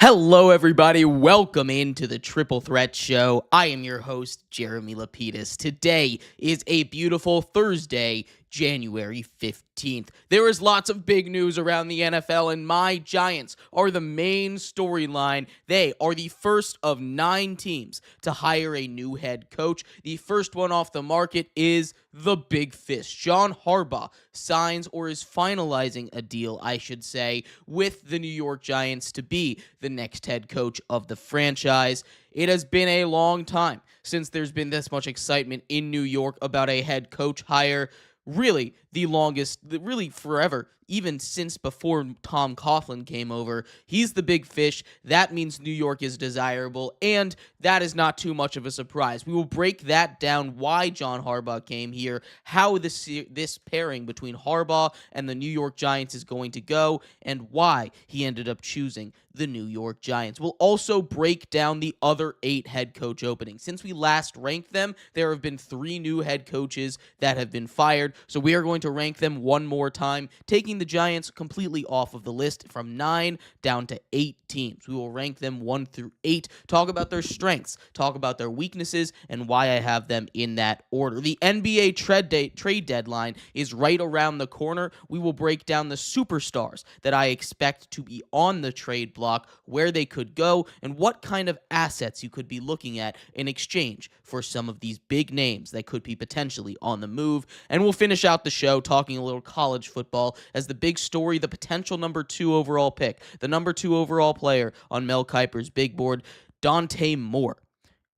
Hello, everybody. Welcome into the Triple Threat Show. I am your host, Jeremy Lapidus. Today is a beautiful Thursday, January 15th. There is lots of big news around the NFL, and my Giants are the main storyline. They are the first of 9 teams to hire a new head coach. The first one off the market is the big fish. John Harbaugh signs or is finalizing a deal, I should say, with the New York Giants to be the next head coach of the franchise. It has been a long time since there's been this much excitement in New York about a head coach hire. Really, the longest, really forever, even since before Tom Coughlin came over. He's the big fish. That means New York is desirable, and that is not too much of a surprise. We will break that down, why John Harbaugh came here, how this pairing between Harbaugh and the New York Giants is going to go, and why he ended up choosing the New York Giants. We'll also break down the other 8 head coach openings. Since we last ranked them, there have been 3 new head coaches that have been fired, so we are going to rank them one more time, taking the Giants completely off of the list from 9 down to 8 teams. We will rank them 1 through 8, talk about their strengths, talk about their weaknesses, and why I have them in that order. The NBA trade deadline is right around the corner. We will break down the superstars that I expect to be on the trade block, where they could go, and what kind of assets you could be looking at in exchange for some of these big names that could be potentially on the move. And we'll finish out the show talking a little college football as the big story, the potential number 2 overall pick, the number 2 overall player on Mel Kiper's big board, Dante Moore,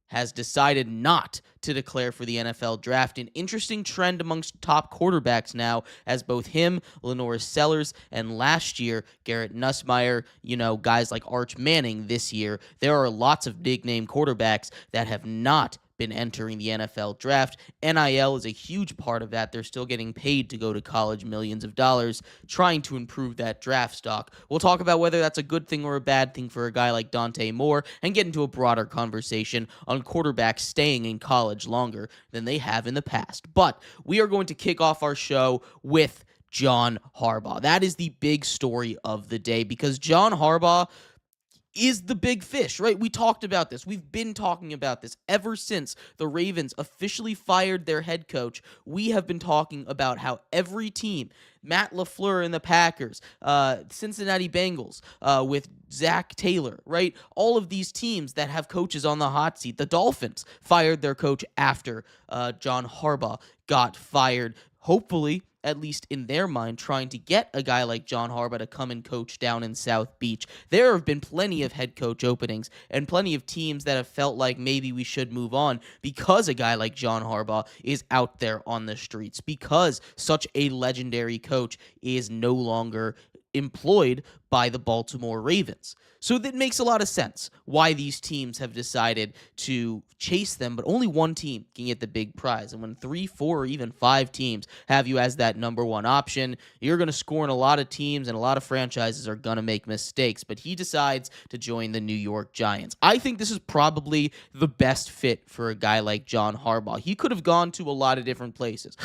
has decided not to declare for the NFL draft. An interesting trend amongst top quarterbacks now, as both him, Lenore Sellers, and last year, Garrett Nussmeier, guys like Arch Manning this year, there are lots of big-name quarterbacks that have not been entering the NFL draft. NIL is a huge part of that. They're still getting paid to go to college, millions of dollars, trying to improve that draft stock. We'll talk about whether that's a good thing or a bad thing for a guy like Dante Moore, and get into a broader conversation on quarterbacks staying in college longer than they have in the past. But we are going to kick off our show with John Harbaugh. That is the big story of the day, because John Harbaugh is the big fish, right? We talked about this. We've been talking about this ever since the Ravens officially fired their head coach. We have been talking about how every team, Matt LaFleur and the Packers, Cincinnati Bengals with Zach Taylor, right? All of these teams that have coaches on the hot seat. The Dolphins fired their coach after John Harbaugh got fired. Hopefully, at least in their mind, trying to get a guy like John Harbaugh to come and coach down in South Beach. There have been plenty of head coach openings and plenty of teams that have felt like maybe we should move on because a guy like John Harbaugh is out there on the streets, because such a legendary coach is no longer employed by the Baltimore Ravens. So that makes a lot of sense why these teams have decided to chase them, but only one team can get the big prize. And when 3, 4, or even 5 teams have you as that number 1 option, you're going to score in a lot of teams, and a lot of franchises are going to make mistakes. But he decides to join the New York Giants. I think this is probably the best fit for a guy like John Harbaugh. He could have gone to a lot of different places.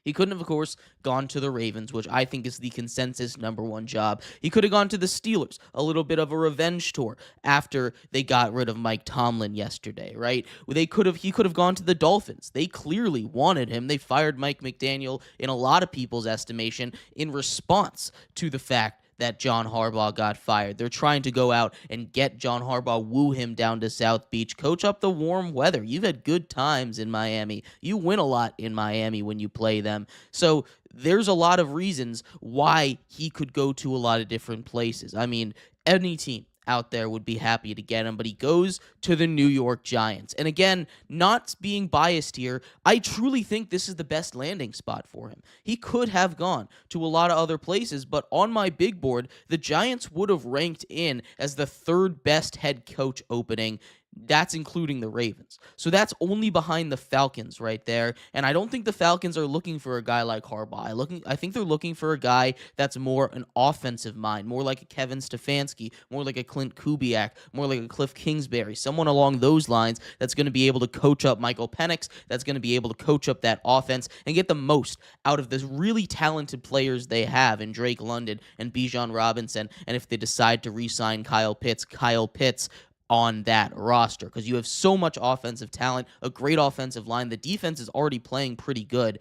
He couldn't have, of course, gone to the Ravens, which I think is the consensus number 1 job. He could have gone to the Steelers, a little bit of a revenge tour after they got rid of Mike Tomlin yesterday, right? He could have gone to the Dolphins. They clearly wanted him. They fired Mike McDaniel, in a lot of people's estimation, in response to the fact that John Harbaugh got fired. They're trying to go out and get John Harbaugh, woo him down to South Beach, coach up the warm weather. You've had good times in Miami. You win a lot in Miami when you play them. So there's a lot of reasons why he could go to a lot of different places. I mean, any team out there would be happy to get him, but he goes to the New York Giants. And again, not being biased here, I truly think this is the best landing spot for him. He could have gone to a lot of other places, but on my big board, the Giants would have ranked in as the third best head coach opening That's including the Ravens. So that's only behind the Falcons right there. And I don't think the Falcons are looking for a guy like Harbaugh. I think they're looking for a guy that's more an offensive mind, more like a Kevin Stefanski, more like a Clint Kubiak, more like a Cliff Kingsbury, someone along those lines that's going to be able to coach up Michael Penix, that's going to be able to coach up that offense and get the most out of the really talented players they have in Drake London and Bijan Robinson. And if they decide to re-sign Kyle Pitts on that roster, because you have so much offensive talent, a great offensive line. The defense is already playing pretty good.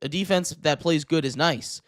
A defense that plays good is nice,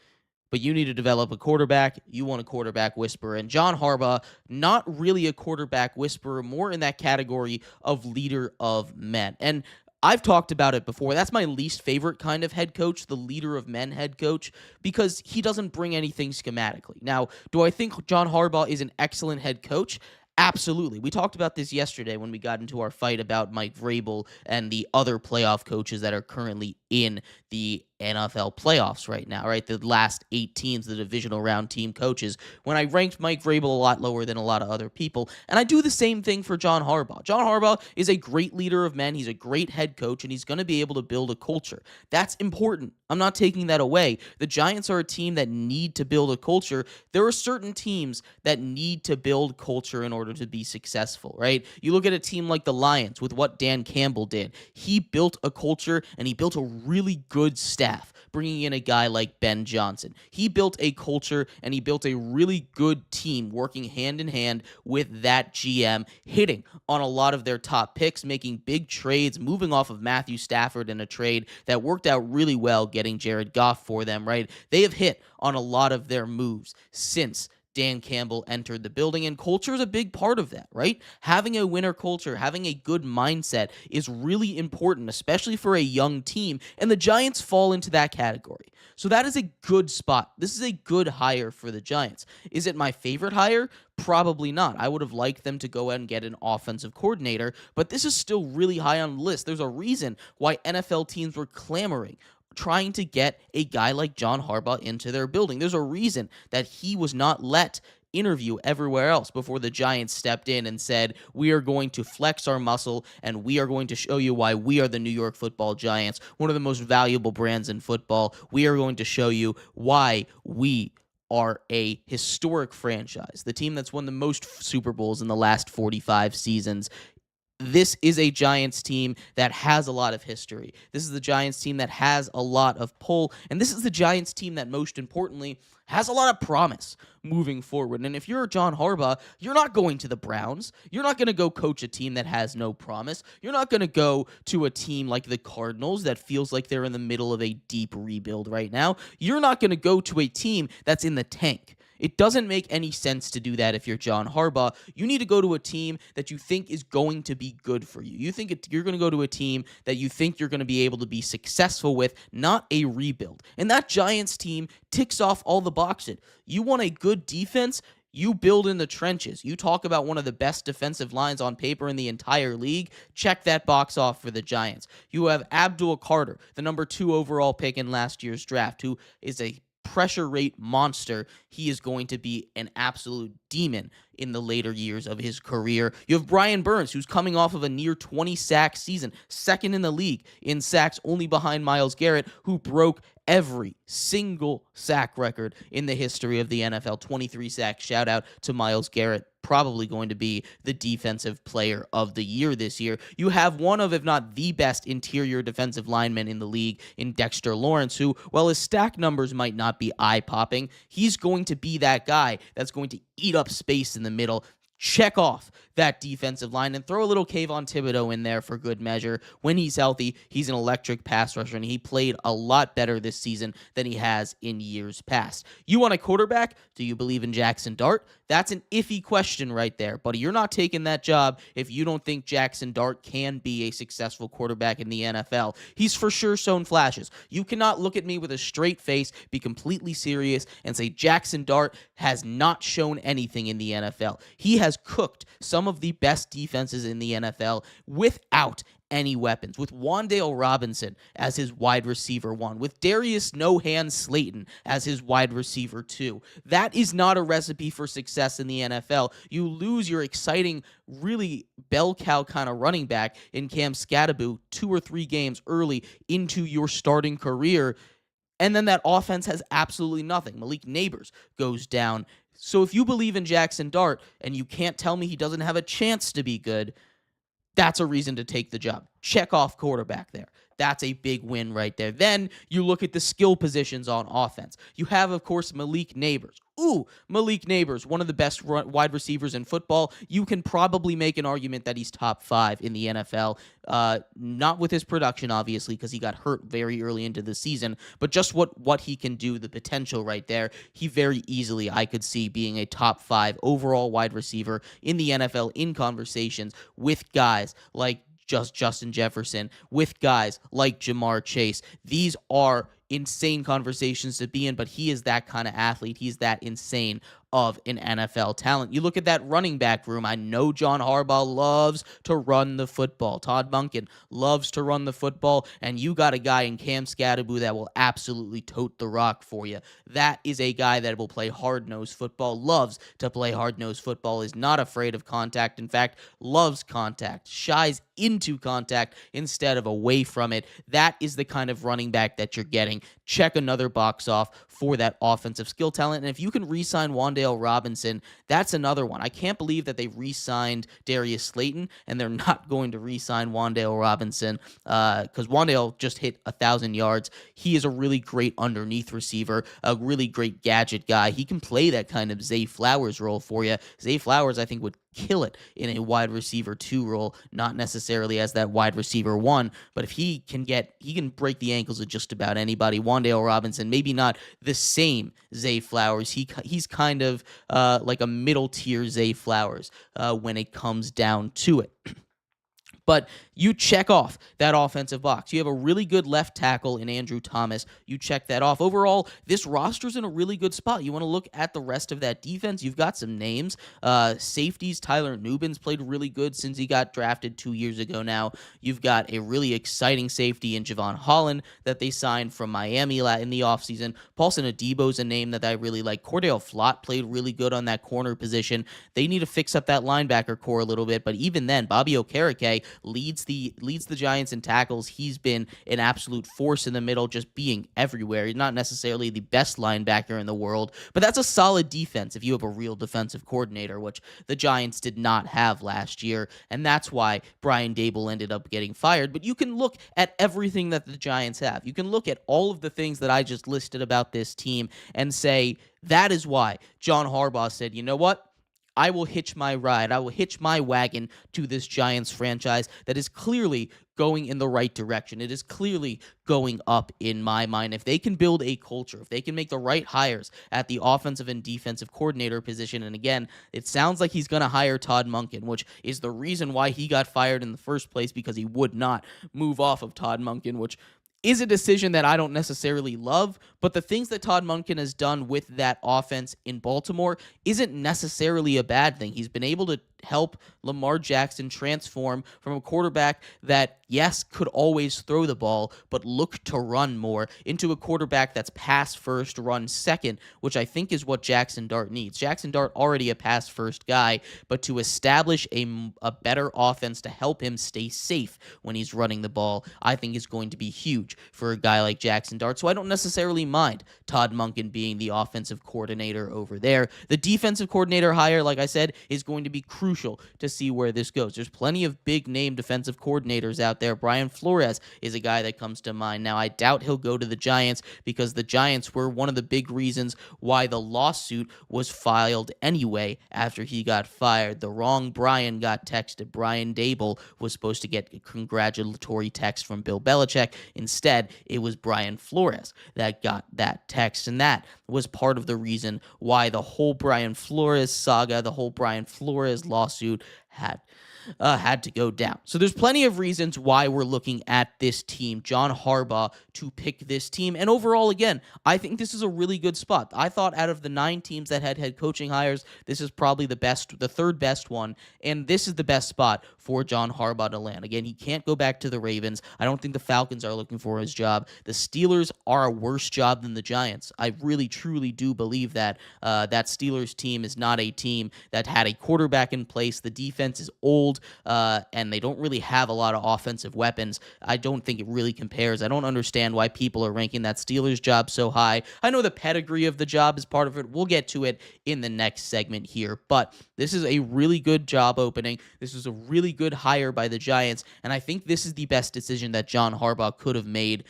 but you need to develop a quarterback. You want a quarterback whisperer. And John Harbaugh, not really a quarterback whisperer, more in that category of leader of men. And I've talked about it before. That's my least favorite kind of head coach, the leader of men head coach, because he doesn't bring anything schematically. Now, do I think John Harbaugh is an excellent head coach? Absolutely. We talked about this yesterday when we got into our fight about Mike Vrabel and the other playoff coaches that are currently in the NFL playoffs right now, right? The last 8 teams, the divisional round team coaches, when I ranked Mike Vrabel a lot lower than a lot of other people. And I do the same thing for John Harbaugh. John Harbaugh is a great leader of men. He's a great head coach, and he's going to be able to build a culture. That's important. I'm not taking that away. The Giants are a team that need to build a culture. There are certain teams that need to build culture in order to be successful, right? You look at a team like the Lions with what Dan Campbell did. He built a culture, and he built a really good staff, bringing in a guy like Ben Johnson. He built a culture, and he built a really good team working hand in hand with that GM, hitting on a lot of their top picks, making big trades, moving off of Matthew Stafford in a trade that worked out really well, getting Jared Goff for them, right? They have hit on a lot of their moves since Dan Campbell entered the building, and culture is a big part of that, right? Having a winner culture, having a good mindset is really important, especially for a young team, and the Giants fall into that category. So that is a good spot. This is a good hire for the Giants. Is it my favorite hire? Probably not. I would have liked them to go out and get an offensive coordinator, but this is still really high on the list. There's a reason why NFL teams were clamoring, trying to get a guy like John Harbaugh into their building. There's a reason that he was not let interview everywhere else before the Giants stepped in and said, we are going to flex our muscle and we are going to show you why we are the New York Football Giants, one of the most valuable brands in football. We are going to show you why we are a historic franchise, the team that's won the most Super Bowls in the last 45 seasons. This is a Giants team that has a lot of history. This is the Giants team that has a lot of pull. And this is the Giants team that, most importantly, has a lot of promise moving forward. And if you're John Harbaugh, you're not going to the Browns. You're not going to go coach a team that has no promise. You're not going to go to a team like the Cardinals that feels like they're in the middle of a deep rebuild right now. You're not going to go to a team that's in the tank. It doesn't make any sense to do that if you're John Harbaugh. You need to go to a team that you think is going to be good for you. You're going to go to a team that you think you're going to be able to be successful with, not a rebuild. And that Giants team ticks off all the boxes. You want a good defense? You build in the trenches. You talk about one of the best defensive lines on paper in the entire league. Check that box off for the Giants. You have Abdul Carter, the number 2 overall pick in last year's draft, who is a pressure rate monster. He is going to be an absolute demon in the later years of his career. You have Brian Burns, who's coming off of a near 20-sack season, second in the league in sacks, only behind Myles Garrett, who broke every single sack record in the history of the NFL. 23 sacks. Shout out to Myles Garrett. Probably going to be the defensive player of the year this year. You have one of, if not the best interior defensive linemen in the league in Dexter Lawrence, who, while his stack numbers might not be eye-popping, he's going to be that guy that's going to eat up space in the middle. Check off that defensive line and throw a little Kayvon Thibodeau in there for good measure. When he's healthy, he's an electric pass rusher, and he played a lot better this season than he has in years past. You want a quarterback? Do you believe in Jackson Dart? That's an iffy question right there, buddy. You're not taking that job if you don't think Jackson Dart can be a successful quarterback in the NFL. He's for sure shown flashes. You cannot look at me with a straight face, be completely serious, and say Jackson Dart has not shown anything in the NFL. He has cooked some of the best defenses in the NFL without any weapons. With Wan'Dale Robinson as his wide receiver 1, with Darius No Hands Slayton as his wide receiver 2, that is not a recipe for success in the NFL. You lose your exciting, really bell cow kind of running back in Cam Skattebo 2 or 3 games early into your starting career, and then that offense has absolutely nothing. Malik Neighbors goes down. So if you believe in Jackson Dart and you can't tell me he doesn't have a chance to be good, that's a reason to take the job. Check off quarterback there. That's a big win right there. Then you look at the skill positions on offense. You have, of course, Malik Neighbors. Malik Neighbors, one of the best wide receivers in football. You can probably make an argument that he's top 5 in the NFL. Not with his production, obviously, because he got hurt very early into the season, but just what he can do, the potential right there. He very easily, I could see, being a top 5 overall wide receiver in the NFL in conversations with guys like Justin Jefferson, with guys like Jamar Chase. These are insane conversations to be in, but he is that kind of athlete. He's that insane of an NFL talent. You look at that running back room. I know John Harbaugh loves to run the football. Todd Monken loves to run the football, and you got a guy in Cam Skattebo that will absolutely tote the rock for you. That is a guy that will play hard-nosed football, loves to play hard-nosed football, is not afraid of contact. In fact, loves contact, shies into contact instead of away from it. That is the kind of running back that you're getting. Check another box off for that offensive skill talent. And if you can re-sign Wan'Dale Robinson, that's another one. I can't believe that they re-signed Darius Slayton and they're not going to re-sign Wan'Dale Robinson because Wan'Dale just hit 1,000 yards. He is a really great underneath receiver, a really great gadget guy. He can play that kind of Zay Flowers role for you. Zay Flowers, I think, would kill it in a wide receiver 2 role, not necessarily as that wide receiver 1, but if he can break the ankles of just about anybody. Wan'Dale Robinson, maybe not the same Zay Flowers. He's kind of like a middle tier Zay Flowers when it comes down to it. But you check off that offensive box. You have a really good left tackle in Andrew Thomas. You check that off. Overall, this roster's in a really good spot. You want to look at the rest of that defense. You've got some names. Safeties, Tyler Nubin's played really good since he got drafted 2 years ago now. You've got a really exciting safety in Javon Holland that they signed from Miami in the offseason. Paulson Adebo's a name that I really like. Cordell Flott played really good on that corner position. They need to fix up that linebacker core a little bit, but even then, Bobby Okereke leads the Giants in tackles. He's been an absolute force in the middle, just being everywhere. He's not necessarily the best linebacker in the world, but that's a solid defense if you have a real defensive coordinator, which the Giants did not have last year, and that's why Brian Daboll ended up getting fired. But you can look at everything that the Giants have. You can look at all of the things that I just listed about this team and say, that is why John Harbaugh said, you know what? I will hitch my ride. I will hitch my wagon to this Giants franchise that is clearly going in the right direction. It is clearly going up in my mind. If they can build a culture, if they can make the right hires at the offensive and defensive coordinator position, and again, it sounds like he's going to hire Todd Monken, which is the reason why he got fired in the first place, because he would not move off of Todd Monken, which is a decision that I don't necessarily love, but the things that Todd Monken has done with that offense in Baltimore isn't necessarily a bad thing. He's been able to help Lamar Jackson transform from a quarterback that, yes, could always throw the ball, but looked to run more, into a quarterback that's pass first, run second, which I think is what Jackson Dart needs. Jackson Dart already a pass first guy, but to establish a better offense to help him stay safe when he's running the ball, I think is going to be huge for a guy like Jackson Dart. So I don't necessarily mind Todd Monken being the offensive coordinator over there. The defensive coordinator hire, like I said, is going to be crucial to see where this goes. There's plenty of big name defensive coordinators out there. Brian Flores is a guy that comes to mind. Now, I doubt he'll go to the Giants because the Giants were one of the big reasons why the lawsuit was filed anyway after he got fired. The wrong Brian got texted. Brian Daboll was supposed to get a congratulatory text from Bill Belichick. Instead, it was Brian Flores that got that text, and that was part of the reason why the whole Brian Flores saga, the whole Brian Flores lawsuit had had to go down. So there's plenty of reasons why we're looking at this team, John Harbaugh, to pick this team. And overall, again, I think this is a really good spot. I thought out of the 9 teams that had head coaching hires, this is probably the third best one, and this is the best spot for John Harbaugh to land. Again, he can't go back to the Ravens. I don't think the Falcons are looking for his job. The Steelers are a worse job than the Giants. I really, truly do believe that that Steelers team is not a team that had a quarterback in place. The defense is old, and they don't really have a lot of offensive weapons. I don't think it really compares. I don't understand why people are ranking that Steelers job so high. I know the pedigree of the job is part of it. We'll get to it in the next segment here, but this is a really good job opening. This is a really good hire by the Giants, and I think this is the best decision that John Harbaugh could have made.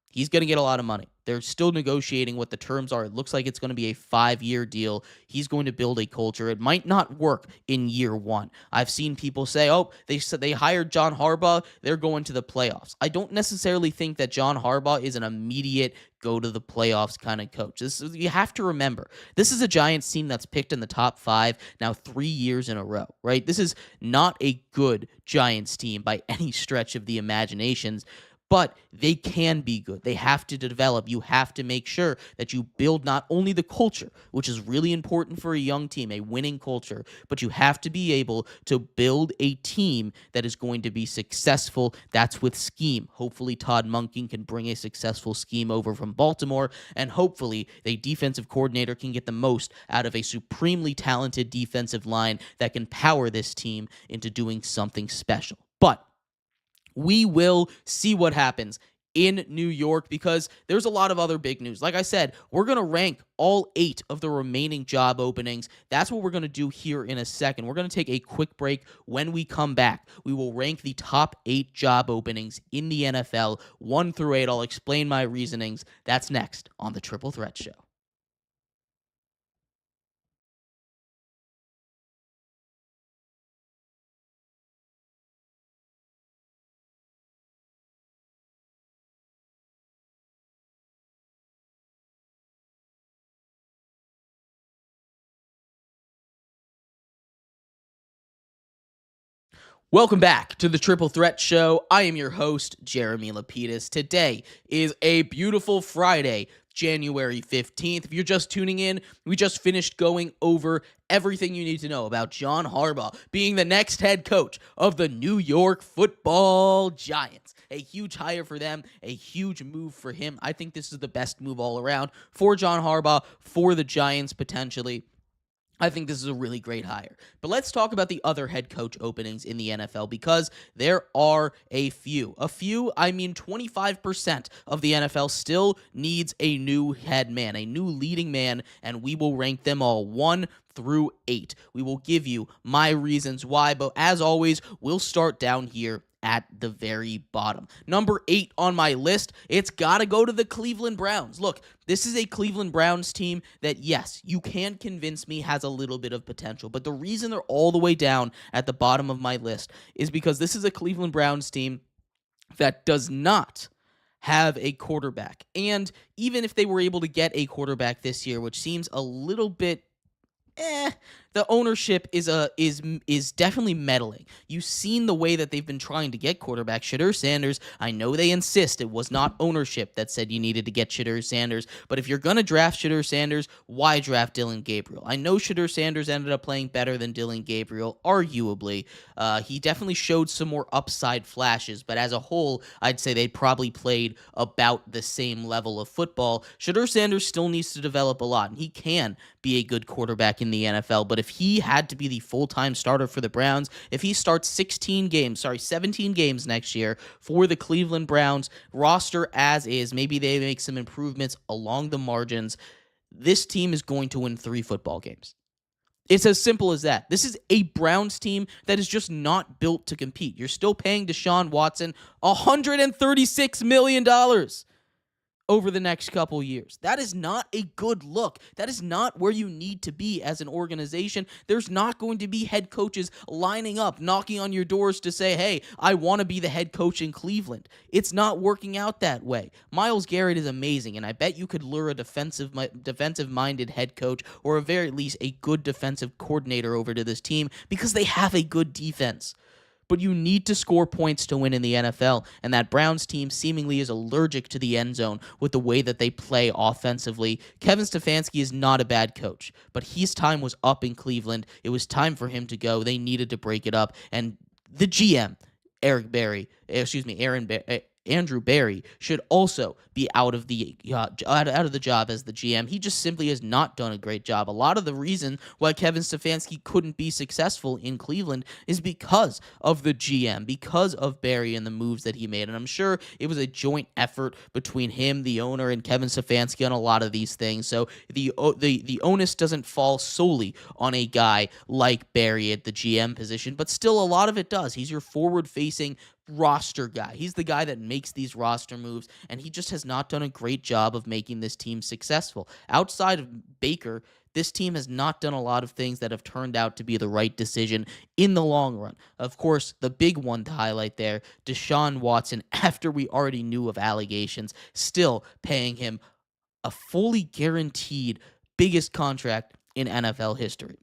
He's going to get a lot of money. They're still negotiating what the terms are. It looks like it's going to be a 5-year deal. He's going to build a culture. It might not work in year 1. I've seen people say, oh, they said they hired John Harbaugh, they're going to the playoffs. I don't necessarily think that John Harbaugh is an immediate go to the playoffs kind of coach. You have to remember, this is a Giants team that's picked in the top 5 now 3 years in a row, right? This is not a good Giants team by any stretch of the imaginations. But they can be good. They have to develop. You have to make sure that you build not only the culture, which is really important for a young team, a winning culture, but you have to be able to build a team that is going to be successful. That's with scheme. Hopefully Todd Monken can bring a successful scheme over from Baltimore, and hopefully the defensive coordinator can get the most out of a supremely talented defensive line that can power this team into doing something special. But we will see what happens in New York because there's a lot of other big news. Like I said, we're going to rank all 8 of the remaining job openings. That's what we're going to do here in a second. We're going to take a quick break. When we come back, we will rank the top 8 job openings in the NFL, 1 through 8. I'll explain my reasonings. That's next on the Triple Threat Show. Welcome back to the Triple Threat Show. I am your host, Jeremy Lapidus. Today is a beautiful Friday, January 15th. If you're just tuning in, we just finished going over everything you need to know about John Harbaugh being the next head coach of the New York Football Giants. A huge hire for them, a huge move for him. I think this is the best move all around for John Harbaugh, for the Giants potentially. I think this is a really great hire. But let's talk about the other head coach openings in the NFL because there are a few. I mean 25% of the NFL still needs a new head man, a new leading man, and we will rank them all 1 through 8. We will give you my reasons why, but as always, we'll start down here at the very bottom. Number 8 on my list, it's got to go to the Cleveland Browns. Look, this is a Cleveland Browns team that, yes, you can convince me has a little bit of potential, but the reason they're all the way down at the bottom of my list is because this is a Cleveland Browns team that does not have a quarterback. And even if they were able to get a quarterback this year, which seems a little bit the ownership is definitely meddling. You've seen the way that they've been trying to get quarterback. Shedeur Sanders, I know they insist it was not ownership that said you needed to get Shedeur Sanders, but if you're going to draft Shedeur Sanders, why draft Dylan Gabriel? I know Shedeur Sanders ended up playing better than Dylan Gabriel, arguably. He definitely showed some more upside flashes, but as a whole, I'd say they probably played about the same level of football. Shedeur Sanders still needs to develop a lot, and he can be a good quarterback in the NFL, but if he had to be the full-time starter for the Browns, if he starts 17 games next year for the Cleveland Browns, roster as is, maybe they make some improvements along the margins, this team is going to win 3 football games. It's as simple as that. This is a Browns team that is just not built to compete. You're still paying Deshaun Watson $136 million. over the next couple years. That is not a good look. That is not where you need to be as an organization. There's not going to be head coaches lining up, knocking on your doors to say, hey, I want to be the head coach in Cleveland. It's not working out that way. Myles Garrett is amazing, and I bet you could lure a defensive-minded head coach or at very least a good defensive coordinator over to this team because they have a good defense. But you need to score points to win in the NFL, and that Browns team seemingly is allergic to the end zone with the way that they play offensively. Kevin Stefanski is not a bad coach, but his time was up in Cleveland. It was time for him to go. They needed to break it up, and the GM, Andrew Berry should also be out of the job as the GM. He just simply has not done a great job. A lot of the reason why Kevin Stefanski couldn't be successful in Cleveland is because of the GM, because of Berry and the moves that he made. And I'm sure it was a joint effort between him, the owner, and Kevin Stefanski on a lot of these things. So the onus doesn't fall solely on a guy like Berry at the GM position, but still a lot of it does. He's your forward-facing roster guy. He's the guy that makes these roster moves, and he just has not done a great job of making this team successful. Outside of Baker, this team has not done a lot of things that have turned out to be the right decision in the long run. Of course, the big one to highlight there, Deshaun Watson, after we already knew of allegations, still paying him a fully guaranteed biggest contract in NFL history.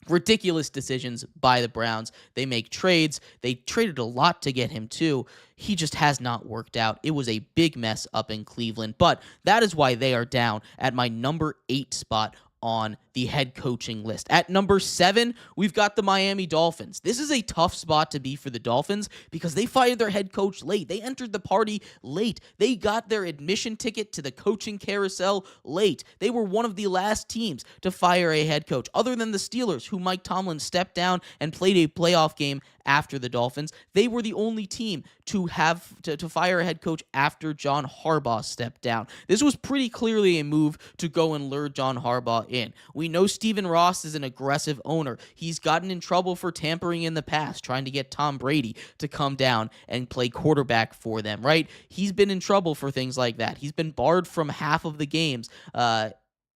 Ridiculous decisions by the Browns. They make trades. They traded a lot to get him too. He just has not worked out. It was a big mess up in Cleveland, but that is why they are down at my number 8 spot on the head coaching list. At number 7, we've got the Miami Dolphins. This is a tough spot to be for the Dolphins because they fired their head coach late. They entered the party late. They got their admission ticket to the coaching carousel late. They were one of the last teams to fire a head coach, other than the Steelers, who Mike Tomlin stepped down and played a playoff game after the Dolphins. They were the only team to have to fire a head coach after John Harbaugh stepped down. This was pretty clearly a move to go and lure John Harbaugh in. We know Stephen Ross is an aggressive owner. He's gotten in trouble for tampering in the past, trying to get Tom Brady to come down and play quarterback for them, right? He's been in trouble for things like that. He's been barred from half of the games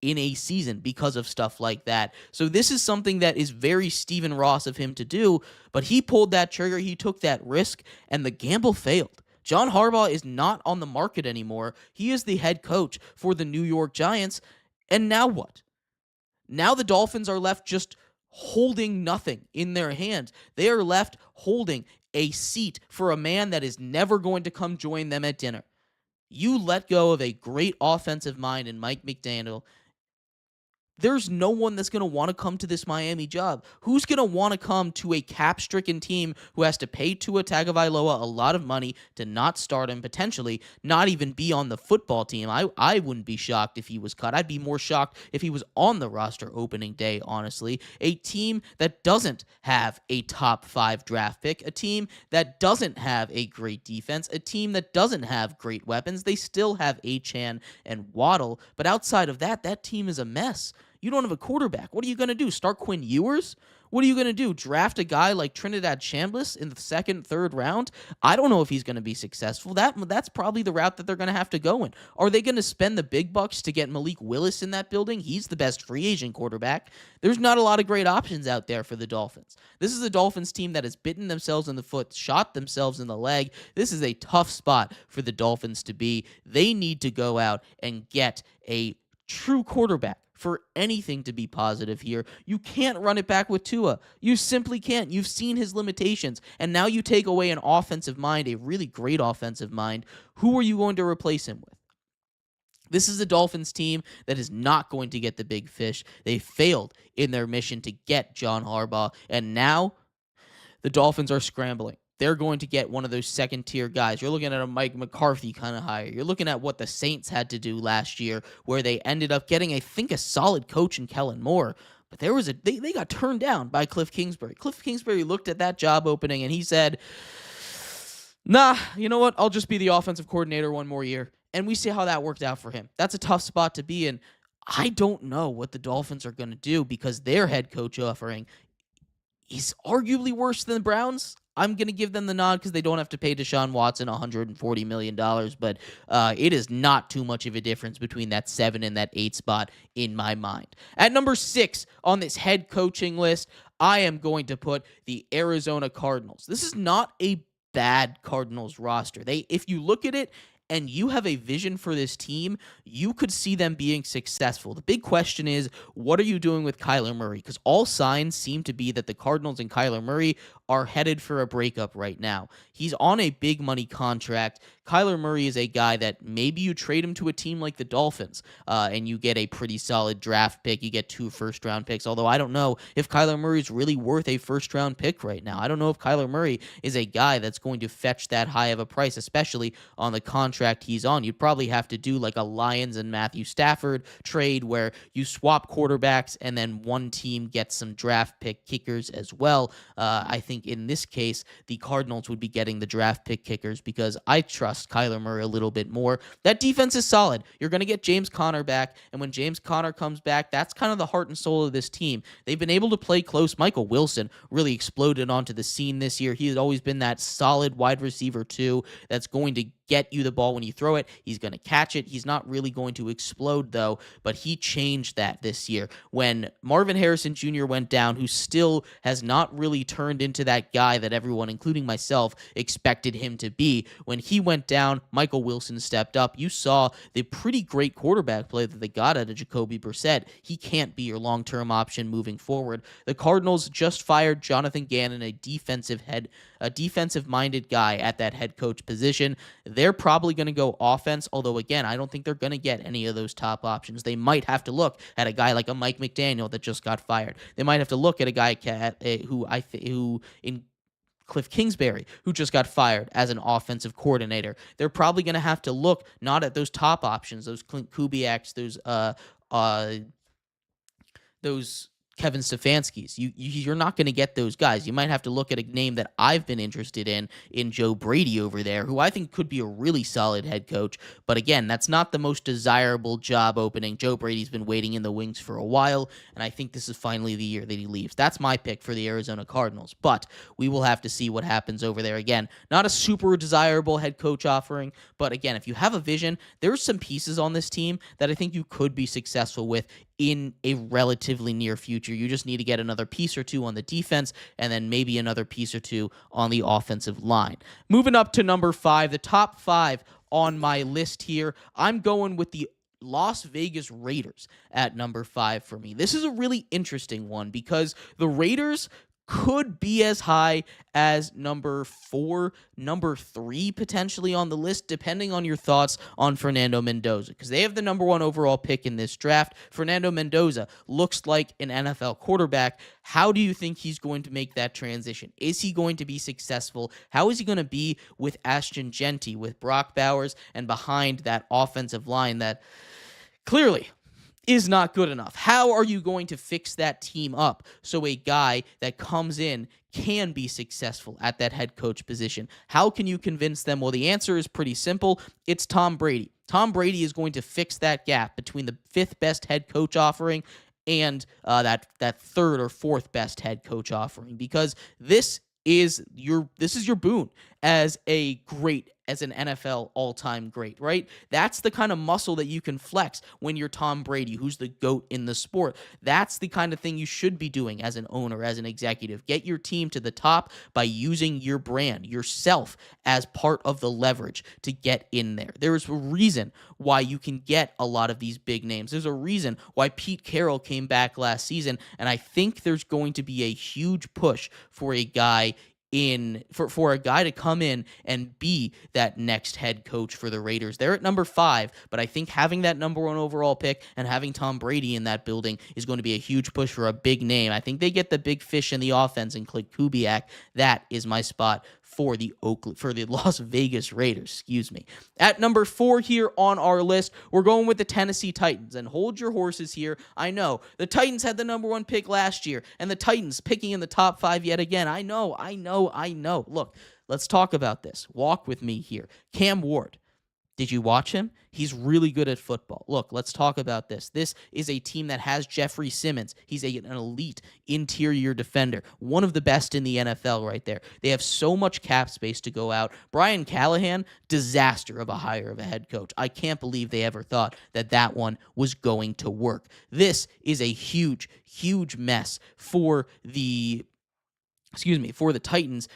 in a season because of stuff like that. So this is something that is very Stephen Ross of him to do, but he pulled that trigger, he took that risk, and the gamble failed. John Harbaugh is not on the market anymore. He is the head coach for the New York Giants, and now what? Now the Dolphins are left just holding nothing in their hands. They are left holding a seat for a man that is never going to come join them at dinner. You let go of a great offensive mind in Mike McDaniel. There's no one that's going to want to come to this Miami job. Who's going to want to come to a cap-stricken team who has to pay Tua Tagovailoa a lot of money to not start him, potentially not even be on the football team? I wouldn't be shocked if he was cut. I'd be more shocked if he was on the roster opening day, honestly. A team that doesn't have a top 5 draft pick, a team that doesn't have a great defense, a team that doesn't have great weapons. They still have Achane and Waddle, but outside of that, that team is a mess. You don't have a quarterback. What are you going to do? Start Quinn Ewers? What are you going to do? Draft a guy like Trinidad Chambliss in the second, third round? I don't know if he's going to be successful. That's probably the route that they're going to have to go in. Are they going to spend the big bucks to get Malik Willis in that building? He's the best free agent quarterback. There's not a lot of great options out there for the Dolphins. This is a Dolphins team that has bitten themselves in the foot, shot themselves in the leg. This is a tough spot for the Dolphins to be. They need to go out and get a true quarterback for anything to be positive here. You can't run it back with Tua. You simply can't. You've seen his limitations, and now you take away an offensive mind, a really great offensive mind. Who are you going to replace him with? This is a Dolphins team that is not going to get the big fish. They failed in their mission to get John Harbaugh, and now the Dolphins are scrambling. They're going to get one of those second-tier guys. You're looking at a Mike McCarthy kind of hire. You're looking at what the Saints had to do last year, where they ended up getting, I think, a solid coach in Kellen Moore. But they got turned down by Cliff Kingsbury. Cliff Kingsbury looked at that job opening, and he said, nah, you know what? I'll just be the offensive coordinator one more year. And we see how that worked out for him. That's a tough spot to be in. I don't know what the Dolphins are going to do because their head coach offering is arguably worse than the Browns. I'm going to give them the nod because they don't have to pay Deshaun Watson $140 million, but it is not too much of a difference between that 7 and that 8 spot in my mind. At number 6 on this head coaching list, I am going to put the Arizona Cardinals. This is not a bad Cardinals roster. If you look at it and you have a vision for this team, you could see them being successful. The big question is, what are you doing with Kyler Murray? Because all signs seem to be that the Cardinals and Kyler Murray are headed for a breakup right now. He's on a big money contract. Kyler Murray is a guy that maybe you trade him to a team like the Dolphins, and you get a pretty solid draft pick. You get 2 first-round picks, although I don't know if Kyler Murray is really worth a first-round pick right now. I don't know if Kyler Murray is a guy that's going to fetch that high of a price, especially on the contract he's on. You'd probably have to do like a Lions and Matthew Stafford trade where you swap quarterbacks and then one team gets some draft pick kickers as well. I think in this case, the Cardinals would be getting the draft pick kickers because I trust Kyler Murray a little bit more. That defense is solid. You're going to get James Conner back, and when James Conner comes back, that's kind of the heart and soul of this team. They've been able to play close. Michael Wilson really exploded onto the scene this year. He has always been that solid wide receiver too that's going to get you the ball when you throw it. He's going to catch it. He's not really going to explode, though, but he changed that this year. When Marvin Harrison Jr. went down, who still has not really turned into that guy that everyone, including myself, expected him to be, when he went down, Michael Wilson stepped up. You saw the pretty great quarterback play that they got out of Jacoby Brissett. He can't be your long-term option moving forward. The Cardinals just fired Jonathan Gannon, a defensive-minded guy at that head coach position. They're probably going to go offense, although, again, I don't think they're going to get any of those top options. They might have to look at a guy like a Mike McDaniel that just got fired. They might have to look at a guy who in Cliff Kingsbury, who just got fired as an offensive coordinator. They're probably going to have to look not at those top options, those Clint Kubiaks, those Kevin Stefanski's. You're not going to get those guys. You might have to look at a name that I've been interested in Joe Brady over there, who I think could be a really solid head coach. But again, that's not the most desirable job opening. Joe Brady's been waiting in the wings for a while, and I think this is finally the year that he leaves. That's my pick for the Arizona Cardinals, but we will have to see what happens over there. Again, not a super desirable head coach offering, but again, if you have a vision, there's some pieces on this team that I think you could be successful with in a relatively near future. You just need to get another piece or two on the defense and then maybe another piece or two on the offensive line. Moving up to number 5, the top 5 on my list here, I'm going with the Las Vegas Raiders at number 5 for me. This is a really interesting one because the Raiders could be as high as number 4, number 3 potentially on the list, depending on your thoughts on Fernando Mendoza, because they have the number 1 overall pick in this draft. Fernando Mendoza looks like an NFL quarterback. How do you think he's going to make that transition? Is he going to be successful? How is he going to be with Ashton Genty, with Brock Bowers, and behind that offensive line that clearly is not good enough? How are you going to fix that team up so a guy that comes in can be successful at that head coach position? How can you convince them? Well, the answer is pretty simple. It's Tom Brady. Tom Brady is going to fix that gap between the 5th best head coach offering and that 3rd or 4th best head coach offering, because this is your boon as an NFL all-time great, right? That's the kind of muscle that you can flex when you're Tom Brady, who's the GOAT in the sport. That's the kind of thing you should be doing as an owner, as an executive. Get your team to the top by using your brand, yourself, as part of the leverage to get in there. There's a reason why you can get a lot of these big names. There's a reason why Pete Carroll came back last season, and I think there's going to be a huge push for a guy for a guy to come in and be that next head coach for the Raiders. They're at number 5, but I think having that number 1 overall pick and having Tom Brady in that building is going to be a huge push for a big name. I think they get the big fish in the offense and Clint Kubiak. That is my spot for the Las Vegas Raiders, At number 4 here on our list, we're going with the Tennessee Titans. And hold your horses here. I know the Titans had the number 1 pick last year, and the Titans picking in the top 5 yet again. I know. Look, let's talk about this. Walk with me here. Cam Ward. Did you watch him? He's really good at football. Look, let's talk about this. This is a team that has Jeffrey Simmons. He's an elite interior defender, one of the best in the NFL right there. They have so much cap space to go out. Brian Callahan, disaster of a hire of a head coach. I can't believe they ever thought that that one was going to work. This is a huge, huge mess for the Titans.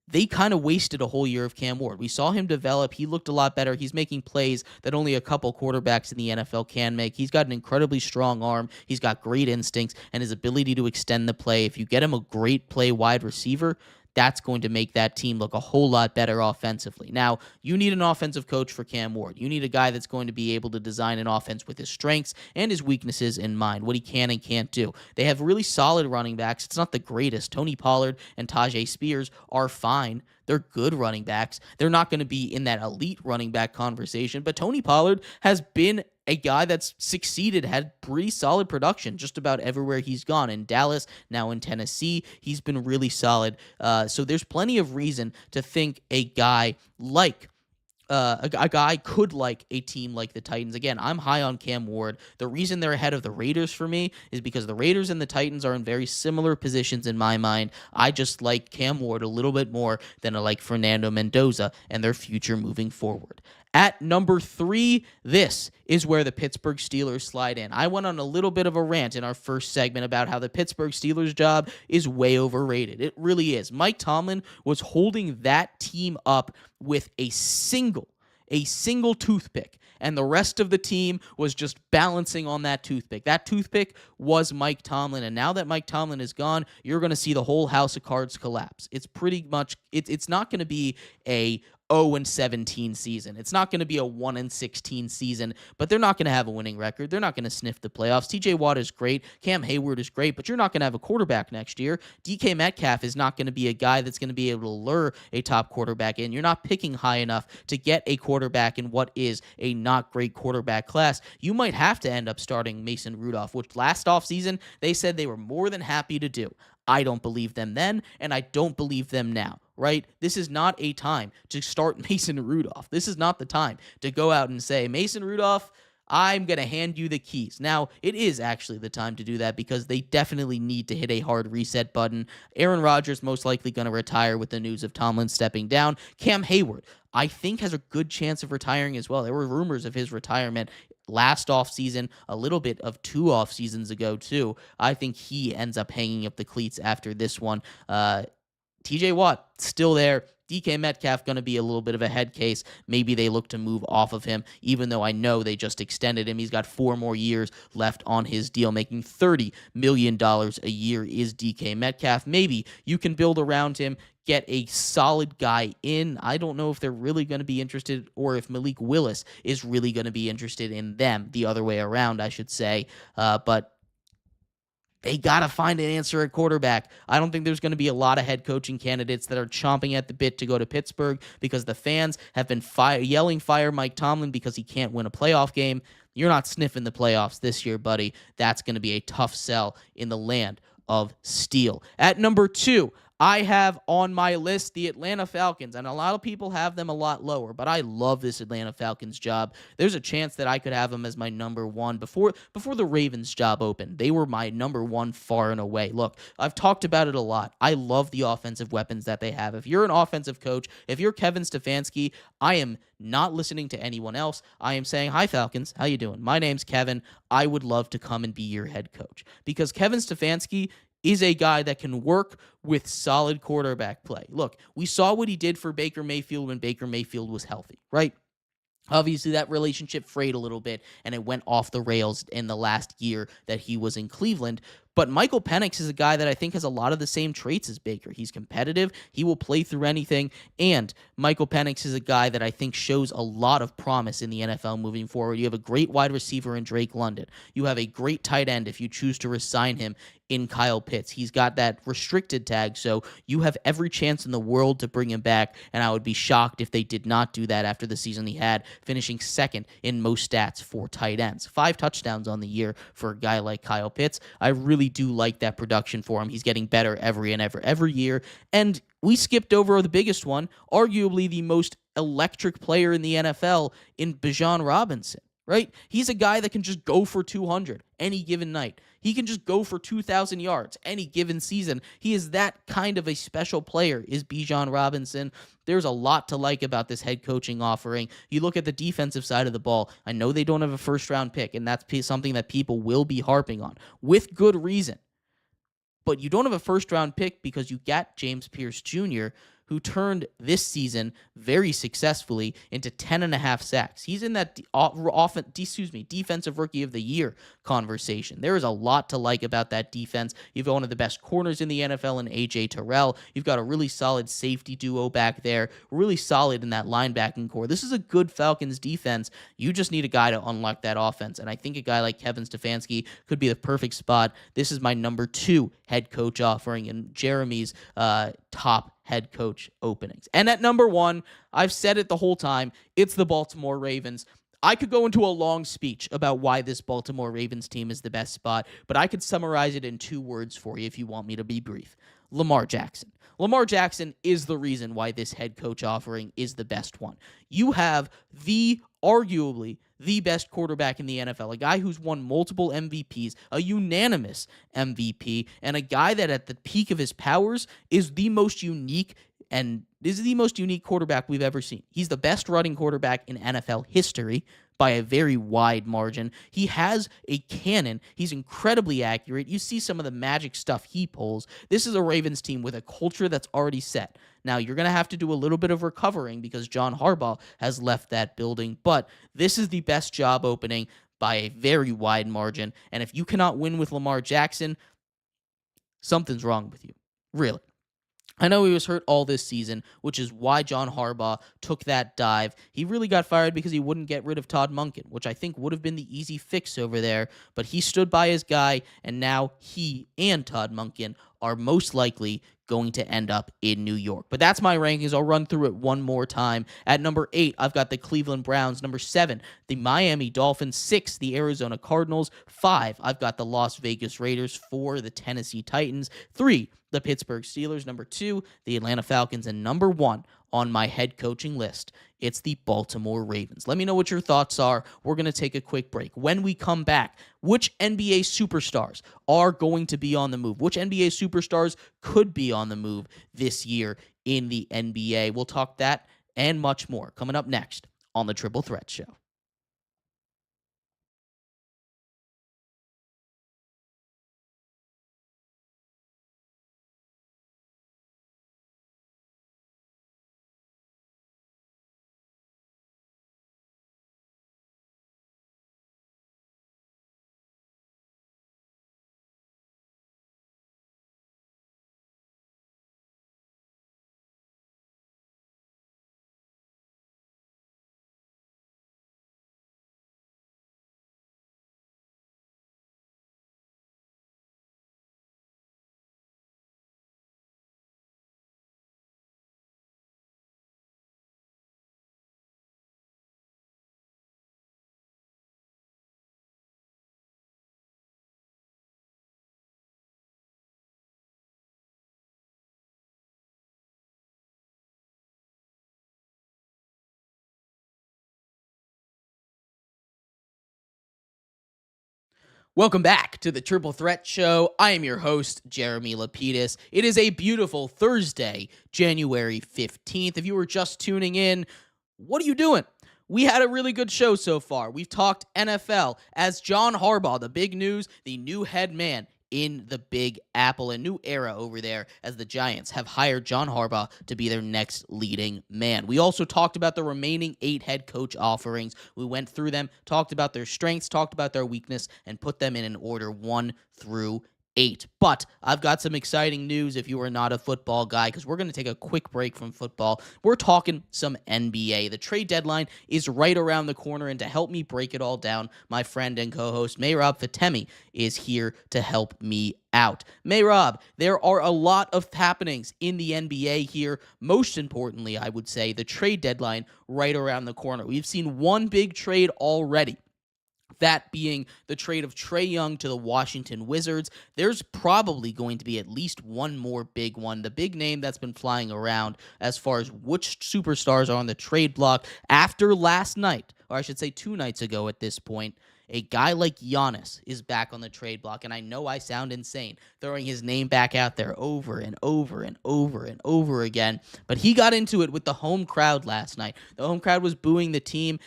They kind of wasted a whole year of Cam Ward. We saw him develop. He looked a lot better. He's making plays that only a couple quarterbacks in the NFL can make. He's got an incredibly strong arm. He's got great instincts and his ability to extend the play. If you get him a great play wide receiver, that's going to make that team look a whole lot better offensively. Now, you need an offensive coach for Cam Ward. You need a guy that's going to be able to design an offense with his strengths and his weaknesses in mind, what he can and can't do. They have really solid running backs. It's not the greatest. Tony Pollard and Tajay Spears are fine. They're good running backs. They're not going to be in that elite running back conversation, but Tony Pollard has been a guy that's succeeded, had pretty solid production just about everywhere he's gone. In Dallas, now in Tennessee, he's been really solid. So there's plenty of reason to think a guy like a guy could like a team like the Titans. Again, I'm high on Cam Ward. The reason they're ahead of the Raiders for me is because the Raiders and the Titans are in very similar positions in my mind. I just like Cam Ward a little bit more than I like Fernando Mendoza and their future moving forward. At number 3, this is where the Pittsburgh Steelers slide in. I went on a little bit of a rant in our first segment about how the Pittsburgh Steelers job is way overrated. It really is. Mike Tomlin was holding that team up with a single toothpick, and the rest of the team was just balancing on that toothpick. That toothpick was Mike Tomlin, and now that Mike Tomlin is gone, you're going to see the whole house of cards collapse. It's pretty much it's not going to be a 0-17 season. It's not going to be a 1-16 season, but they're not going to have a winning record. They're not going to sniff the playoffs. TJ Watt is great. Cam Hayward is great, but you're not going to have a quarterback next year. DK Metcalf is not going to be a guy that's going to be able to lure a top quarterback in. You're not picking high enough to get a quarterback in what is a not great quarterback class. You might have to end up starting Mason Rudolph, which last offseason they said they were more than happy to do. I don't believe them then, and I don't believe them now, right? This is not a time to start Mason Rudolph. This is not the time to go out and say, Mason Rudolph, I'm going to hand you the keys. Now, it is actually the time to do that because they definitely need to hit a hard reset button. Aaron Rodgers most likely going to retire with the news of Tomlin stepping down. Cam Hayward, I think, has a good chance of retiring as well. There were rumors of his retirement last offseason, a little bit of 2 off seasons ago too. I think he ends up hanging up the cleats after this one. TJ Watt, still there. DK Metcalf going to be a little bit of a head case. Maybe they look to move off of him, even though I know they just extended him. He's got 4 more years left on his deal, making $30 million a year is DK Metcalf. Maybe you can build around him, get a solid guy in. I don't know if they're really going to be interested or if Malik Willis is really going to be interested in them. The other way around, I should say. But they got to find an answer at quarterback. I don't think there's going to be a lot of head coaching candidates that are chomping at the bit to go to Pittsburgh because the fans have been yelling fire Mike Tomlin because he can't win a playoff game. You're not sniffing the playoffs this year, buddy. That's going to be a tough sell in the land of steel. At number 2, I have on my list the Atlanta Falcons, and a lot of people have them a lot lower, but I love this Atlanta Falcons job. There's a chance that I could have them as my number 1 before the Ravens job opened. They were my number 1 far and away. Look, I've talked about it a lot. I love the offensive weapons that they have. If you're an offensive coach, if you're Kevin Stefanski, I am not listening to anyone else. I am saying, hi, Falcons. How you doing? My name's Kevin. I would love to come and be your head coach because Kevin Stefanski is a guy that can work with solid quarterback play. Look, we saw what he did for Baker Mayfield when Baker Mayfield was healthy, right? Obviously, that relationship frayed a little bit, and it went off the rails in the last year that he was in Cleveland. But Michael Penix is a guy that I think has a lot of the same traits as Baker. He's competitive. He will play through anything. And Michael Penix is a guy that I think shows a lot of promise in the NFL moving forward. You have a great wide receiver in Drake London. You have a great tight end if you choose to resign him in Kyle Pitts. He's got that restricted tag, so you have every chance in the world to bring him back, and I would be shocked if they did not do that after the season he had, finishing second in most stats for tight ends. 5 touchdowns on the year for a guy like Kyle Pitts. I really do like that production for him. He's getting better every year, and we skipped over the biggest one, arguably the most electric player in the NFL in Bijan Robinson, right? He's a guy that can just go for 200 any given night. He can just go for 2,000 yards any given season. He is that kind of a special player, is Bijan Robinson. There's a lot to like about this head coaching offering. You look at the defensive side of the ball. I know they don't have a first-round pick, and that's something that people will be harping on with good reason. But you don't have a first-round pick because you got James Pierce Jr., who turned this season very successfully into 10.5 sacks. He's in that defensive rookie of the year conversation. There is a lot to like about that defense. You've got one of the best corners in the NFL in A.J. Terrell. You've got a really solid safety duo back there, really solid in that linebacking core. This is a good Falcons defense. You just need a guy to unlock that offense, and I think a guy like Kevin Stefanski could be the perfect spot. This is my number 2 head coach offering in Jeremy's top head coach openings. And at number 1, I've said it the whole time, it's the Baltimore Ravens. I could go into a long speech about why this Baltimore Ravens team is the best spot, but I could summarize it in 2 words for you if you want me to be brief. Lamar Jackson. Lamar Jackson is the reason why this head coach offering is the best one. You have arguably the best quarterback in the NFL, a guy who's won multiple MVPs, a unanimous MVP, and a guy that at the peak of his powers is the most unique quarterback we've ever seen. He's the best running quarterback in NFL history by a very wide margin. He has a cannon. He's incredibly accurate. You see some of the magic stuff he pulls. This is a Ravens team with a culture that's already set. Now, you're going to have to do a little bit of recovering because John Harbaugh has left that building, but this is the best job opening by a very wide margin. And if you cannot win with Lamar Jackson, something's wrong with you. Really. I know he was hurt all this season, which is why John Harbaugh took that dive. He really got fired because he wouldn't get rid of Todd Monken, which I think would have been the easy fix over there. But he stood by his guy, and now he and Todd Monken are most likely going to end up in New York. But that's my rankings. I'll run through it one more time. At number 8, I've got the Cleveland Browns. Number 7, the Miami Dolphins. 6, the Arizona Cardinals. 5, I've got the Las Vegas Raiders. 4, the Tennessee Titans. 3, the Pittsburgh Steelers. Number 2, the Atlanta Falcons. And number 1 on my head coaching list, it's the Baltimore Ravens. Let me know what your thoughts are. We're going to take a quick break. When we come back, which NBA superstars are going to be on the move? Which NBA superstars could be on the move this year in the NBA? We'll talk that and much more coming up next on the Triple Threat Show. Welcome back to the Triple Threat Show. I am your host, Jeremy Lapidus. It is a beautiful Thursday, January 15th. If you were just tuning in, what are you doing? We had a really good show so far. We've talked NFL as John Harbaugh, the big news, the new head man in the Big Apple, a new era over there as the Giants have hired John Harbaugh to be their next leading man. We also talked about the remaining 8 head coach offerings. We went through them, talked about their strengths, talked about their weakness, and put them in an order 1 through 8. But I've got some exciting news if you are not a football guy, because we're going to take a quick break from football. We're talking some NBA. The trade deadline is right around the corner, and to help me break it all down, my friend and co-host Mehrab Fatemi is here to help me out. Mehrab, there are a lot of happenings in the NBA here. Most importantly, I would say the trade deadline right around the corner. We've seen one big trade already. That being the trade of Trae Young to the Washington Wizards. There's probably going to be at least one more big one. The big name that's been flying around as far as which superstars are on the trade block after last night, or I should say 2 nights ago at this point. A guy like Giannis is back on the trade block, and I know I sound insane throwing his name back out there over and over and over and over again, but he got into it with the home crowd last night. The home crowd was booing the team.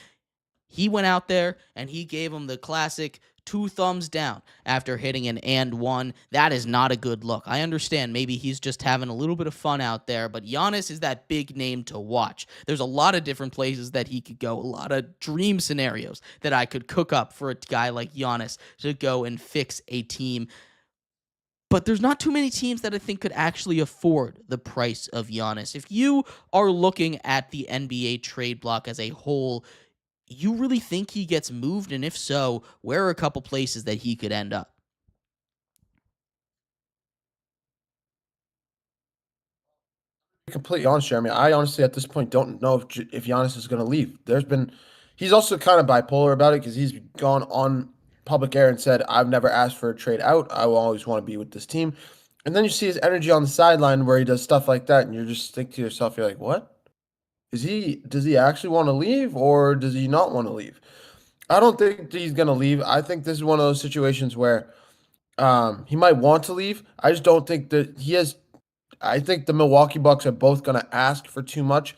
He went out there and he gave him the classic two thumbs down after hitting an and one. That is not a good look. I understand maybe he's just having a little bit of fun out there, but Giannis is that big name to watch. There's a lot of different places that he could go, a lot of dream scenarios that I could cook up for a guy like Giannis to go and fix a team. But there's not too many teams that I think could actually afford the price of Giannis. If you are looking at the NBA trade block as a whole, you really think he gets moved? And if so, where are a couple places that he could end up? Completely honest, Jeremy. I honestly, at this point, don't know if Giannis is going to leave. He's also kind of bipolar about it because he's gone on public air and said, "I've never asked for a trade out. I will always want to be with this team." And then you see his energy on the sideline where he does stuff like that, and you just think to yourself, "You're like, what is he? Does he actually want to leave, or does he not want to leave?" I don't think that he's going to leave. I think this is one of those situations where he might want to leave. I just don't think that he has. I think the Milwaukee Bucks are both going to ask for too much,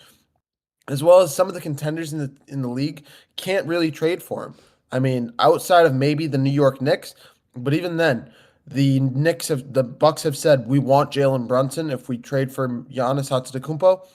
as well as some of the contenders in the league can't really trade for him. I mean, outside of maybe the New York Knicks, but even then, the Bucks have said we want Jalen Brunson if we trade for Giannis Antetokounmpo,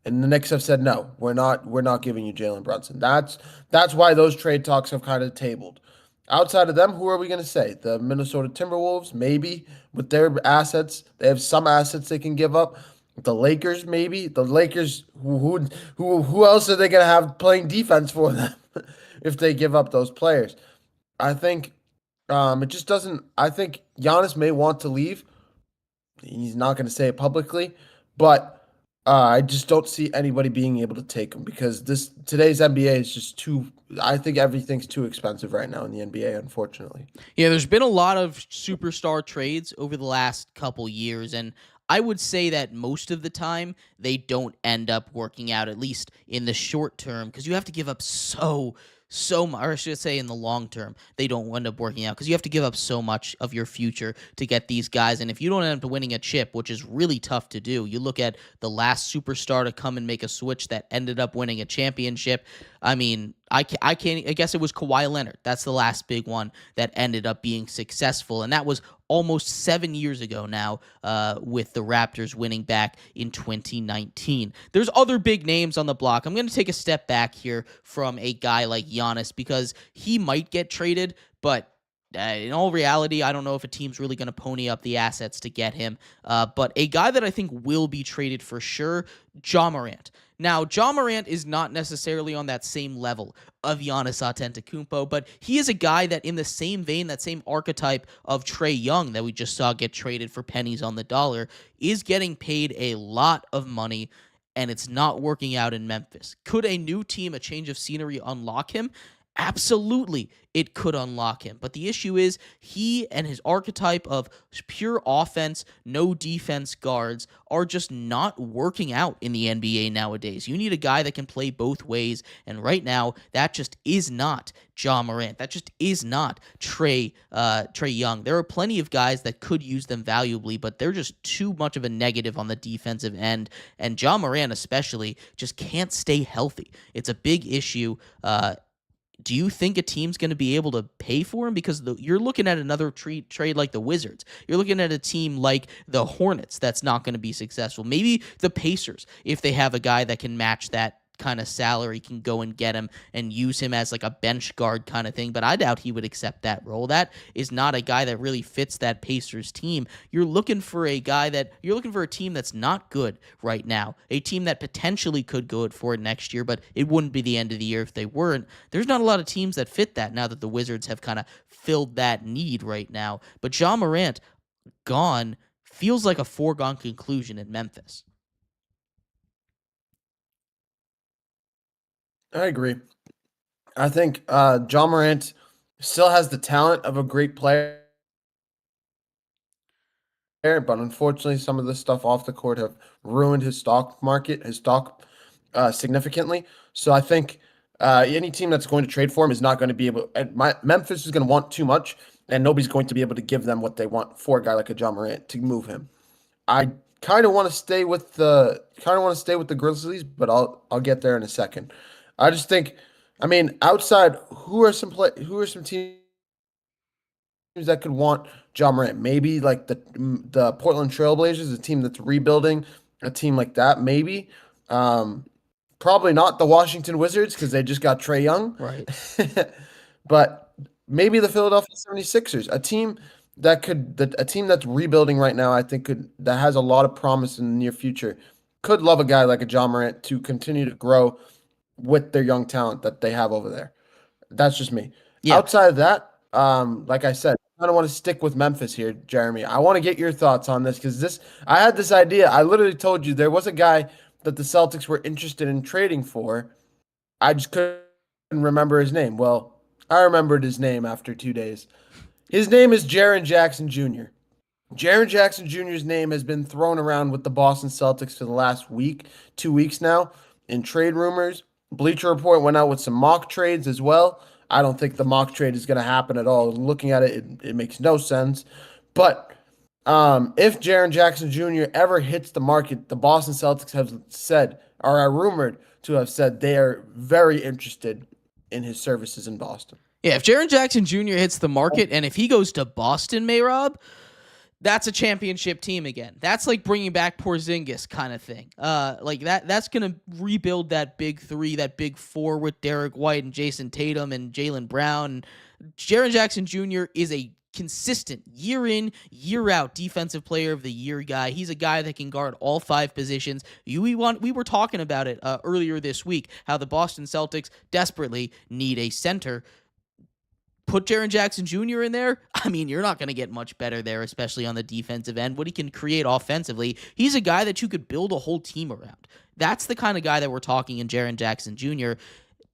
and the Knicks have said no, we're not giving you Jalen Brunson. That's why those trade talks have kind of tabled. Outside of them, who are we going to say? The Minnesota Timberwolves, maybe with their assets, they have some assets they can give up. The Lakers, maybe the Lakers. Who else are they going to have playing defense for them if they give up those players? I think it just doesn't. I think Giannis may want to leave. He's not going to say it publicly, but I just don't see anybody being able to take him because this today's NBA is just too. I think everything's too expensive right now in the NBA, unfortunately. Yeah, there's been a lot of superstar trades over the last couple years, and I would say that most of the time they don't end up working out, at least in the short term, because you have to give up so much, or I should say in the long term, they don't end up working out because you have to give up so much of your future to get these guys. And if you don't end up winning a chip, which is really tough to do, you look at the last superstar to come and make a switch that ended up winning a championship. I mean, I can't. I guess it was Kawhi Leonard. That's the last big one that ended up being successful, and that was almost 7 years ago now. With the Raptors winning back in 2019. There's other big names on the block. I'm going to take a step back here from a guy like Giannis because he might get traded, but in all reality, I don't know if a team's really going to pony up the assets to get him. But a guy that I think will be traded for sure, Ja Morant. Now, Ja Morant is not necessarily on that same level of Giannis Antetokounmpo, but he is a guy that in the same vein, that same archetype of Trae Young that we just saw get traded for pennies on the dollar, is getting paid a lot of money, and it's not working out in Memphis. Could a new team, a change of scenery, unlock him? Absolutely, it could unlock him. But the issue is he and his archetype of pure offense, no defense guards are just not working out in the NBA nowadays. You need a guy that can play both ways, and right now that just is not Ja Morant. That just is not Trae Young. There are plenty of guys that could use them valuably, but they're just too much of a negative on the defensive end, and Ja Morant especially just can't stay healthy. It's a big issue. Do you think a team's going to be able to pay for him? Because you're looking at another trade like the Wizards. You're looking at a team like the Hornets that's not going to be successful. Maybe the Pacers, if they have a guy that can match that kind of salary, can go and get him and use him as like a bench guard kind of thing. But I doubt he would accept that role. That is not a guy that really fits that Pacers team. You're looking for a team that's not good right now, a team that potentially could go for it next year, but it wouldn't be the end of the year if they weren't. There's not a lot of teams that fit that now that the Wizards have kind of filled that need right now. But Ja Morant gone feels like a foregone conclusion in Memphis. I agree. I think John Morant. Still has the talent of a great player, but unfortunately, some of the stuff off the court have ruined his stock market, his stock significantly. So I think any team that's going to trade for him is not going to be able. Memphis is going to want too much, and nobody's going to be able to give them what they want for a guy like a John Morant to move him. I kind of want to stay with the Grizzlies, but I'll get there in a second. I just think, I mean, outside, who are some teams that could want John Morant? Maybe like the Portland Trailblazers, a team that's rebuilding, a team like that, maybe. Um, Probably not the Washington Wizards because they just got Trey Young. Right. But maybe the Philadelphia 76ers, a team that's rebuilding right now, I think that has a lot of promise in the near future. Could love a guy like a John Morant to continue to grow with their young talent that they have over there. That's just me. Yeah. Outside of that, like I said, I don't want to stick with Memphis here, Jeremy. I want to get your thoughts on this because I had this idea. I literally told you there was a guy that the Celtics were interested in trading for. I just couldn't remember his name. Well, I remembered his name after 2 days. His name is Jaren Jackson Jr. Jaren Jackson Jr.'s name has been thrown around with the Boston Celtics for the last week, 2 weeks now, in trade rumors. Bleacher Report went out with some mock trades as well. I don't think the mock trade is going to happen at all. Looking at it, it makes no sense. But if Jaren Jackson Jr. ever hits the market, the Boston Celtics have said, or are rumored to have said, they are very interested in his services in Boston. Yeah, if Jaren Jackson Jr. hits the market and if he goes to Boston, Mayrob, that's a championship team again. That's like bringing back Porzingis kind of thing. Like that's going to rebuild that big three, that big four with Derek White and Jason Tatum and Jaylen Brown. Jaren Jackson Jr. is a consistent year in, year out defensive player of the year guy. He's a guy that can guard all five positions. We were talking about it earlier this week, how the Boston Celtics desperately need a center. Put Jaren Jackson Jr. in there, I mean, you're not going to get much better there, especially on the defensive end. What he can create offensively, he's a guy that you could build a whole team around. That's the kind of guy that we're talking in Jaren Jackson Jr.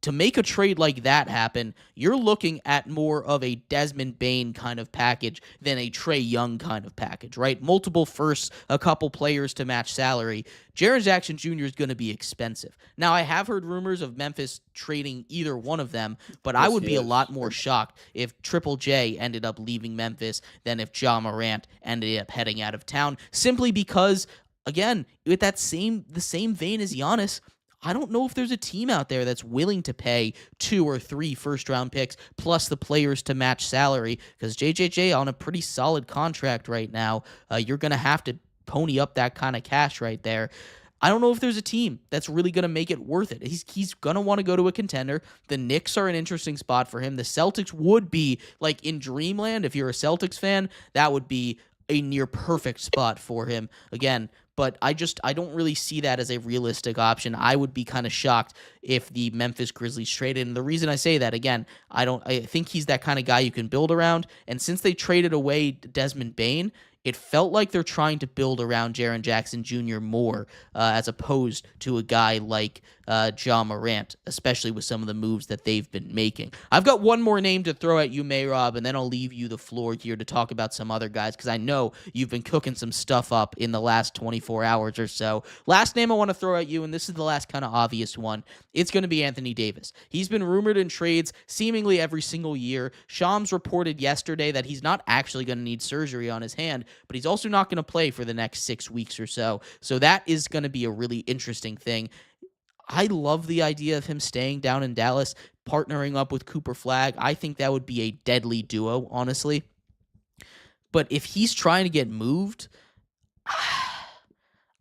To make a trade like that happen, you're looking at more of a Desmond Bane kind of package than a Trae Young kind of package, right? Multiple firsts, a couple players to match salary. Jaren Jackson Jr. is going to be expensive. Now, I have heard rumors of Memphis trading either one of them, but I would be a lot more shocked if Triple J ended up leaving Memphis than if Ja Morant ended up heading out of town, simply because, again, with the same vein as Giannis, I don't know if there's a team out there that's willing to pay 2 or 3 first-round picks plus the players to match salary, because JJJ on a pretty solid contract right now. You're going to have to pony up that kind of cash right there. I don't know if there's a team that's really going to make it worth it. He's going to want to go to a contender. The Knicks are an interesting spot for him. The Celtics would be, like, in dreamland. If you're a Celtics fan, that would be a near perfect spot for him. Again, but I don't really see that as a realistic option. I would be kind of shocked if the Memphis Grizzlies traded. And the reason I say that, again, I think he's that kind of guy you can build around. And since they traded away Desmond Bane, it felt like they're trying to build around Jaren Jackson Jr. more, as opposed to a guy like Ja Morant, especially with some of the moves that they've been making. I've got one more name to throw at you, Mayrob, and then I'll leave you the floor here to talk about some other guys, because I know you've been cooking some stuff up in the last 24 hours or so. Last name I want to throw at you, and this is the last kind of obvious one, it's going to be Anthony Davis. He's been rumored in trades seemingly every single year. Shams reported yesterday that he's not actually going to need surgery on his hand, but he's also not going to play for the next 6 weeks or so. So that is going to be a really interesting thing. I love the idea of him staying down in Dallas, partnering up with Cooper Flagg. I think that would be a deadly duo, honestly. But if he's trying to get moved,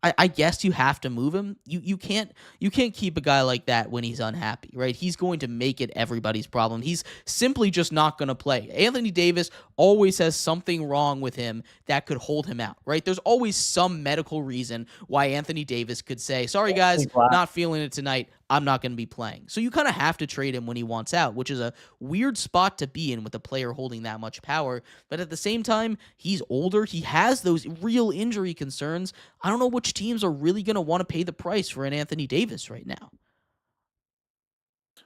I guess you have to move him. You can't keep a guy like that when he's unhappy, right? He's going to make it everybody's problem. He's simply just not going to play. Anthony Davis always has something wrong with him that could hold him out, right? There's always some medical reason why Anthony Davis could say, sorry guys, not feeling it tonight. I'm not going to be playing. So you kind of have to trade him when he wants out, which is a weird spot to be in with a player holding that much power. But at the same time, he's older. He has those real injury concerns. I don't know which teams are really going to want to pay the price for an Anthony Davis right now.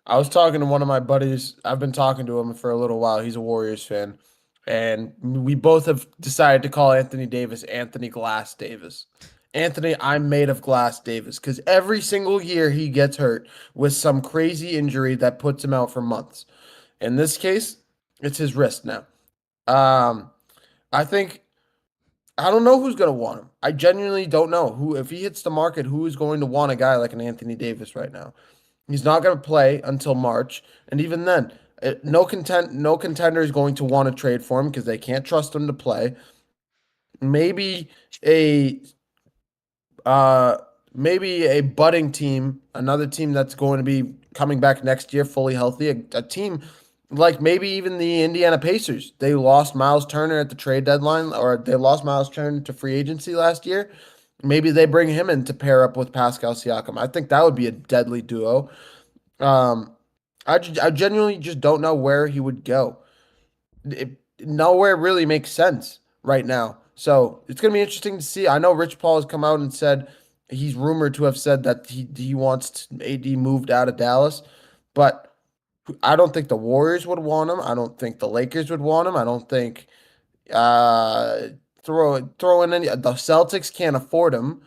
I was talking to one of my buddies. I've been talking to him for a little while. He's a Warriors fan. And we both have decided to call Anthony Davis Anthony Glass Davis. Anthony, I'm made of glass Davis because every single year he gets hurt with some crazy injury that puts him out for months. In this case, it's his wrist now. Um, I think I don't know who's going to want him. I genuinely don't know who, if he hits the market, who is going to want a guy like an Anthony Davis right now. He's not going to play until March, and even then, no contender is going to want to trade for him because they can't trust him to play. Maybe a uh, maybe a budding team, another team that's going to be coming back next year fully healthy, a team like maybe even the Indiana Pacers. They lost Miles Turner at the trade deadline, or they lost Miles Turner to free agency last year. Maybe they bring him in to pair up with Pascal Siakam. I think that would be a deadly duo. Um, I genuinely just don't know where he would go. Nowhere really makes sense right now. So it's going to be interesting to see. I know Rich Paul has come out and said he's rumored to have said that he wants AD moved out of Dallas, but I don't think the Warriors would want him. I don't think the Lakers would want him. I don't think uh throw in any the Celtics can't afford him.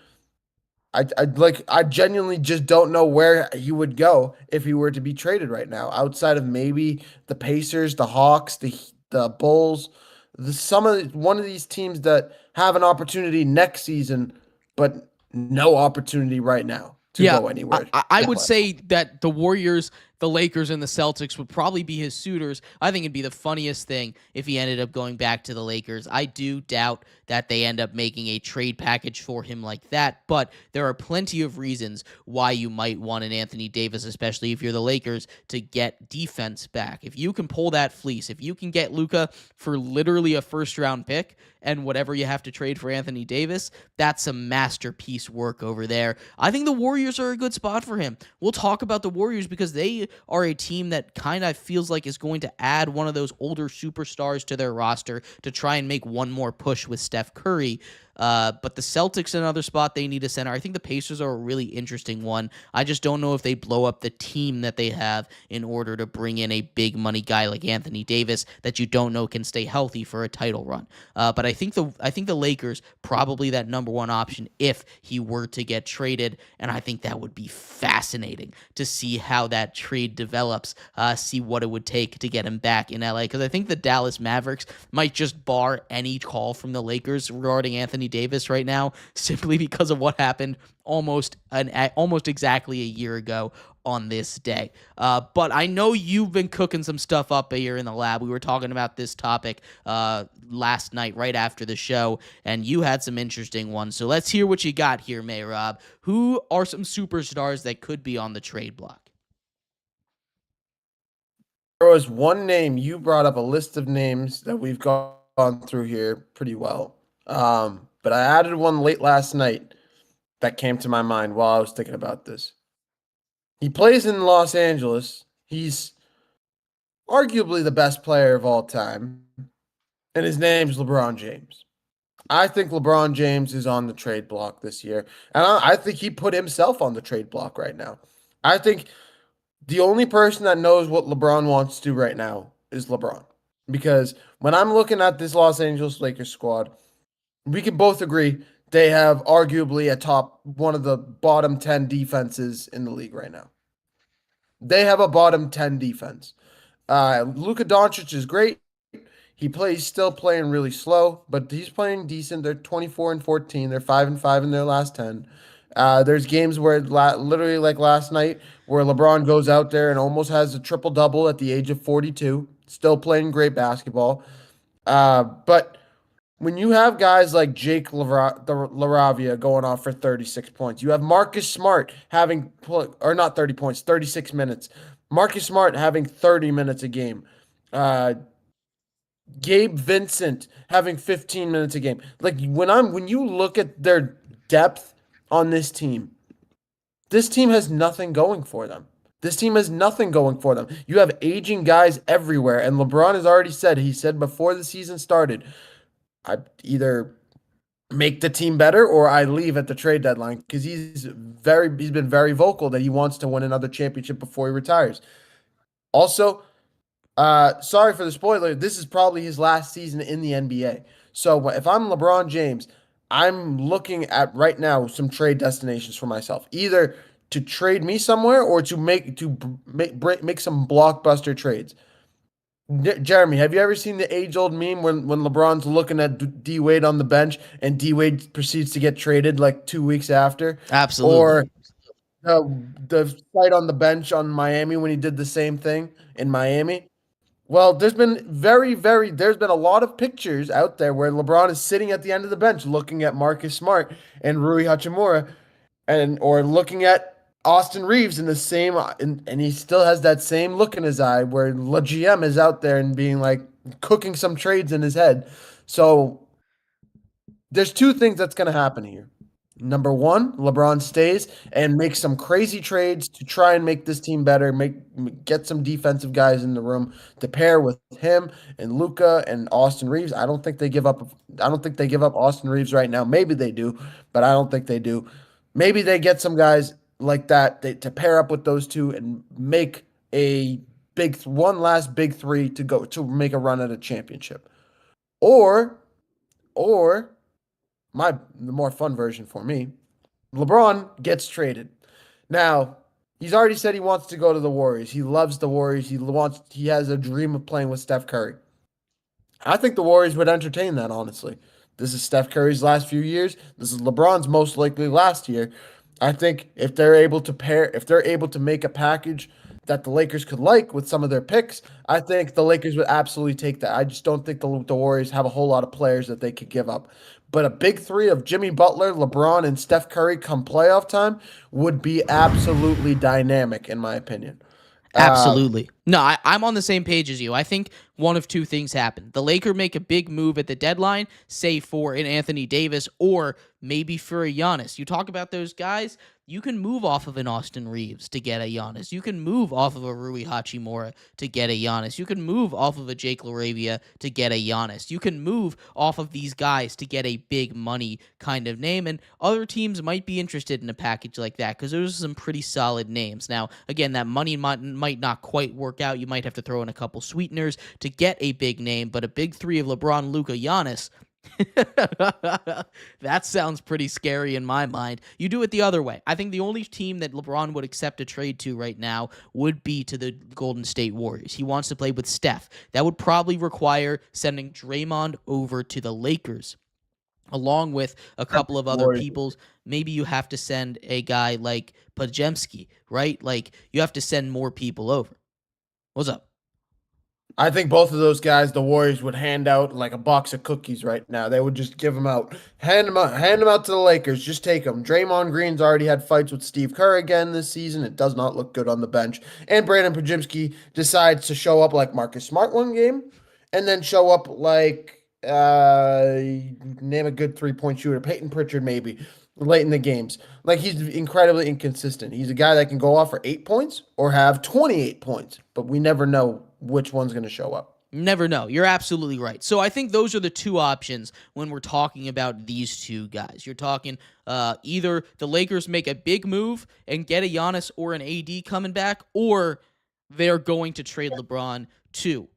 I genuinely just don't know where he would go if he were to be traded right now, outside of maybe the Pacers, the Hawks, the Bulls, one of these teams that have an opportunity next season, but no opportunity right now to Yeah, go anywhere. I would say that the Warriors, the Lakers, and the Celtics would probably be his suitors. I think it'd be the funniest thing if he ended up going back to the Lakers. I do doubt that they end up making a trade package for him like that, but there are plenty of reasons why you might want an Anthony Davis, especially if you're the Lakers, to get defense back. If you can pull that fleece, if you can get Luka for literally a first-round pick and whatever you have to trade for Anthony Davis, that's some masterpiece work over there. I think the Warriors are a good spot for him. We'll talk about the Warriors because they are a team that kind of feels like is going to add one of those older superstars to their roster to try and make one more push with Steph Curry. But the Celtics, another spot they need a center. I think the Pacers are a really interesting one. I just don't know if they blow up the team that they have in order to bring in a big money guy like Anthony Davis that you don't know can stay healthy for a title run. But I think the Lakers probably that number one option if he were to get traded, and I think that would be fascinating to see how that trade develops. See what it would take to get him back in LA, because I think the Dallas Mavericks might just bar any call from the Lakers regarding Anthony Davis right now, simply because of what happened almost exactly a year ago on this day. But I know you've been cooking some stuff up here in the lab. We were talking about this topic last night right after the show, and you had some interesting ones. So let's hear what you got here, Mayrob. Who are some superstars that could be on the trade block? There was one name you brought up, a list of names that we've gone through here pretty well. But I added one late last night that came to my mind while I was thinking about this. He plays in Los Angeles. He's arguably the best player of all time, and his name's LeBron James. I think LeBron James is on the trade block this year, and I think he put himself on the trade block right now. I think the only person that knows what LeBron wants to do right now is LeBron. Because when I'm looking at this Los Angeles Lakers squad, we can both agree they have arguably one of the bottom 10 defenses in the league right now. They have a bottom 10 defense. Luka Doncic is great. He's still playing really slow, but he's playing decent. They're 24 and 14. They're 5 and 5 in their last 10. There's games where literally like last night where LeBron goes out there and almost has a triple double at the age of 42, still playing great basketball. But when you have guys like Jake LaRavia going off for 36 points, you have Marcus Smart or not 30 points, 36 minutes. Marcus Smart having 30 minutes a game. Gabe Vincent having 15 minutes a game. Like when you look at their depth on this team has nothing going for them. This team has nothing going for them. You have aging guys everywhere, and LeBron has already said, he said before the season started, I either make the team better or I leave at the trade deadline, because he's been very vocal that he wants to win another championship before he retires. Also, sorry for the spoiler. This is probably his last season in the NBA. So if I'm LeBron James, I'm looking at right now some trade destinations for myself. Either to trade me somewhere or to make some blockbuster trades. Jeremy, have you ever seen the age-old meme when LeBron's looking at D Wade on the bench and D Wade proceeds to get traded like 2 weeks after, Absolutely. or the fight on the bench on Miami when he did the same thing in Miami? Well, there's been a lot of pictures out there where LeBron is sitting at the end of the bench looking at Marcus Smart and Rui Hachimura or looking at Austin Reeves in the same and he still has that same look in his eye where the GM is out there and being like cooking some trades in his head. So there's two things that's going to happen here. Number one, LeBron stays and makes some crazy trades to try and make this team better, get some defensive guys in the room to pair with him and Luca and Austin Reeves. I don't think they give up. I don't think they give up Austin Reeves right now. Maybe they do, but I don't think they do. Maybe they get some guys like that to pair up with those two and make a one last big three to go to make a run at a championship. Or, or the more fun version for me, LeBron gets traded. Now, he's already said he wants to go to the Warriors. He loves the Warriors. He has a dream of playing with Steph Curry. I think the Warriors would entertain that, honestly. This is Steph Curry's last few years. This is LeBron's most likely last year. I think if they're able to make a package that the Lakers could like with some of their picks, I think the Lakers would absolutely take that. I just don't think the Warriors have a whole lot of players that they could give up. But a big three of Jimmy Butler, LeBron, and Steph Curry come playoff time would be absolutely dynamic, in my opinion. Uh, Absolutely. No, I'm on the same page as you. I think one of two things happen. The Lakers make a big move at the deadline, say for an Anthony Davis or maybe for a Giannis. You talk about those guys, you can move off of an Austin Reeves to get a Giannis. You can move off of a Rui Hachimura to get a Giannis. You can move off of a Jake LaRavia to get a Giannis. You can move off of these guys to get a big money kind of name, and other teams might be interested in a package like that because those are some pretty solid names. Now, again, that money might not quite work out. You might have to throw in a couple sweeteners to get a big name, but a big three of LeBron, Luka, Giannis, that sounds pretty scary in my mind. You do it the other way. I think the only team that LeBron would accept a trade to right now would be to the Golden State Warriors. He wants to play with Steph. That would probably require sending Draymond over to the Lakers, along with a couple of other Warriors. people. Maybe you have to send a guy like Pajemski, right? Like, you have to send more people over. What's up? I think both of those guys, the Warriors would hand out like a box of cookies right now. They would just give them out, hand them out to the Lakers. Just take them. Draymond Green's already had fights with Steve Kerr again this season. It does not look good on the bench. And Brandon Pajimski decides to show up like Marcus Smart one game, and then show up like name a good 3-point shooter, Peyton Pritchard maybe late in the games. Like he's incredibly inconsistent. He's a guy that can go off for 8 points or have 28 points, but we never know which one's going to show up. Never know. You're absolutely right. So I think those are the two options when we're talking about these two guys. You're talking either the Lakers make a big move and get a Giannis or an AD coming back, or they're going to trade LeBron to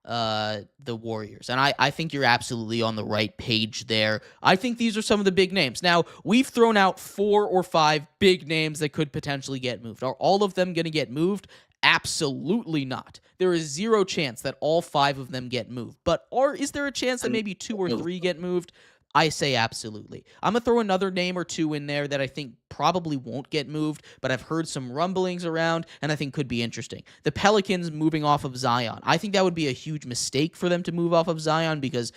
the Warriors. And I think you're absolutely on the right page there. I think these are some of the big names. Now, we've thrown out 4 or 5 big names that could potentially get moved. Are all of them going to get moved? Absolutely not. There is zero chance that all 5 of them get moved. But is there a chance that maybe 2 or 3 get moved? I say absolutely. I'm going to throw another name or two in there that I think probably won't get moved, but I've heard some rumblings around and I think could be interesting. The Pelicans moving off of Zion. I think that would be a huge mistake for them to move off of Zion because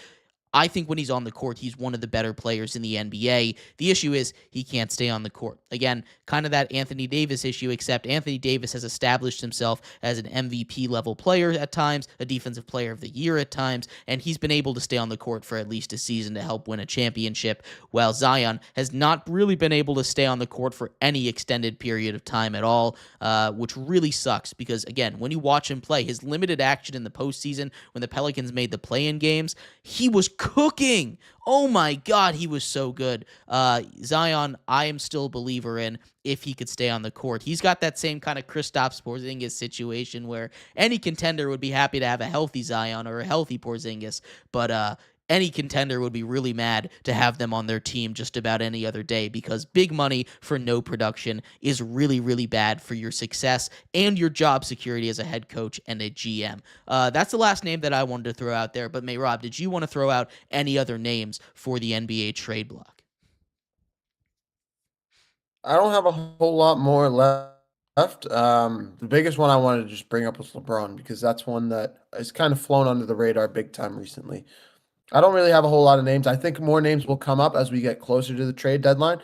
I think when he's on the court, he's one of the better players in the NBA. The issue is he can't stay on the court. Again, kind of that Anthony Davis issue, except Anthony Davis has established himself as an MVP level player at times, a defensive player of the year at times, and he's been able to stay on the court for at least a season to help win a championship, while Zion has not really been able to stay on the court for any extended period of time at all, which really sucks because, again, when you watch him play, his limited action in the postseason when the Pelicans made the play-in games, he was cooking. Oh my God, he was so good. Zion, I am still a believer in if he could stay on the court. He's got that same kind of Kristaps Porzingis situation where any contender would be happy to have a healthy Zion or a healthy Porzingis, but any contender would be really mad to have them on their team just about any other day because big money for no production is really, really bad for your success and your job security as a head coach and a GM. That's the last name that I wanted to throw out there, but Rob, did you want to throw out any other names for the NBA trade block? I don't have a whole lot more left. The biggest one I wanted to just bring up was LeBron because that's one that has kind of flown under the radar big time recently. I don't really have a whole lot of names. I think more names will come up as we get closer to the trade deadline,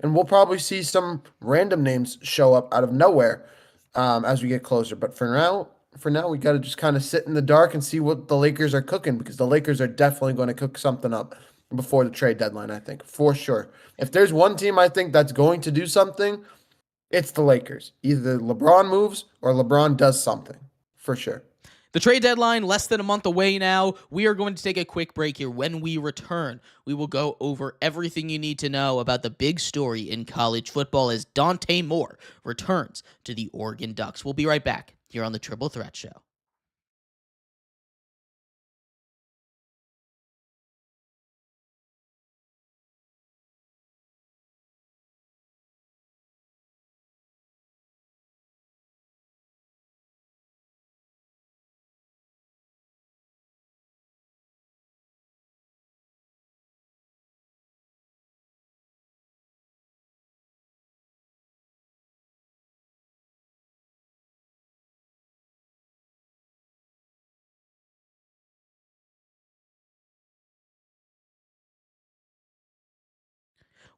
and we'll probably see some random names show up out of nowhere as we get closer. But for now, we got to just kind of sit in the dark and see what the Lakers are cooking because the Lakers are definitely going to cook something up before the trade deadline. I think for sure. If there's one team I think that's going to do something, it's the Lakers. Either LeBron moves or LeBron does something for sure. The trade deadline, less than a month away now. We are going to take a quick break here. When we return, we will go over everything you need to know about the big story in college football as Dante Moore returns to the Oregon Ducks. We'll be right back here on the Triple Threat Show.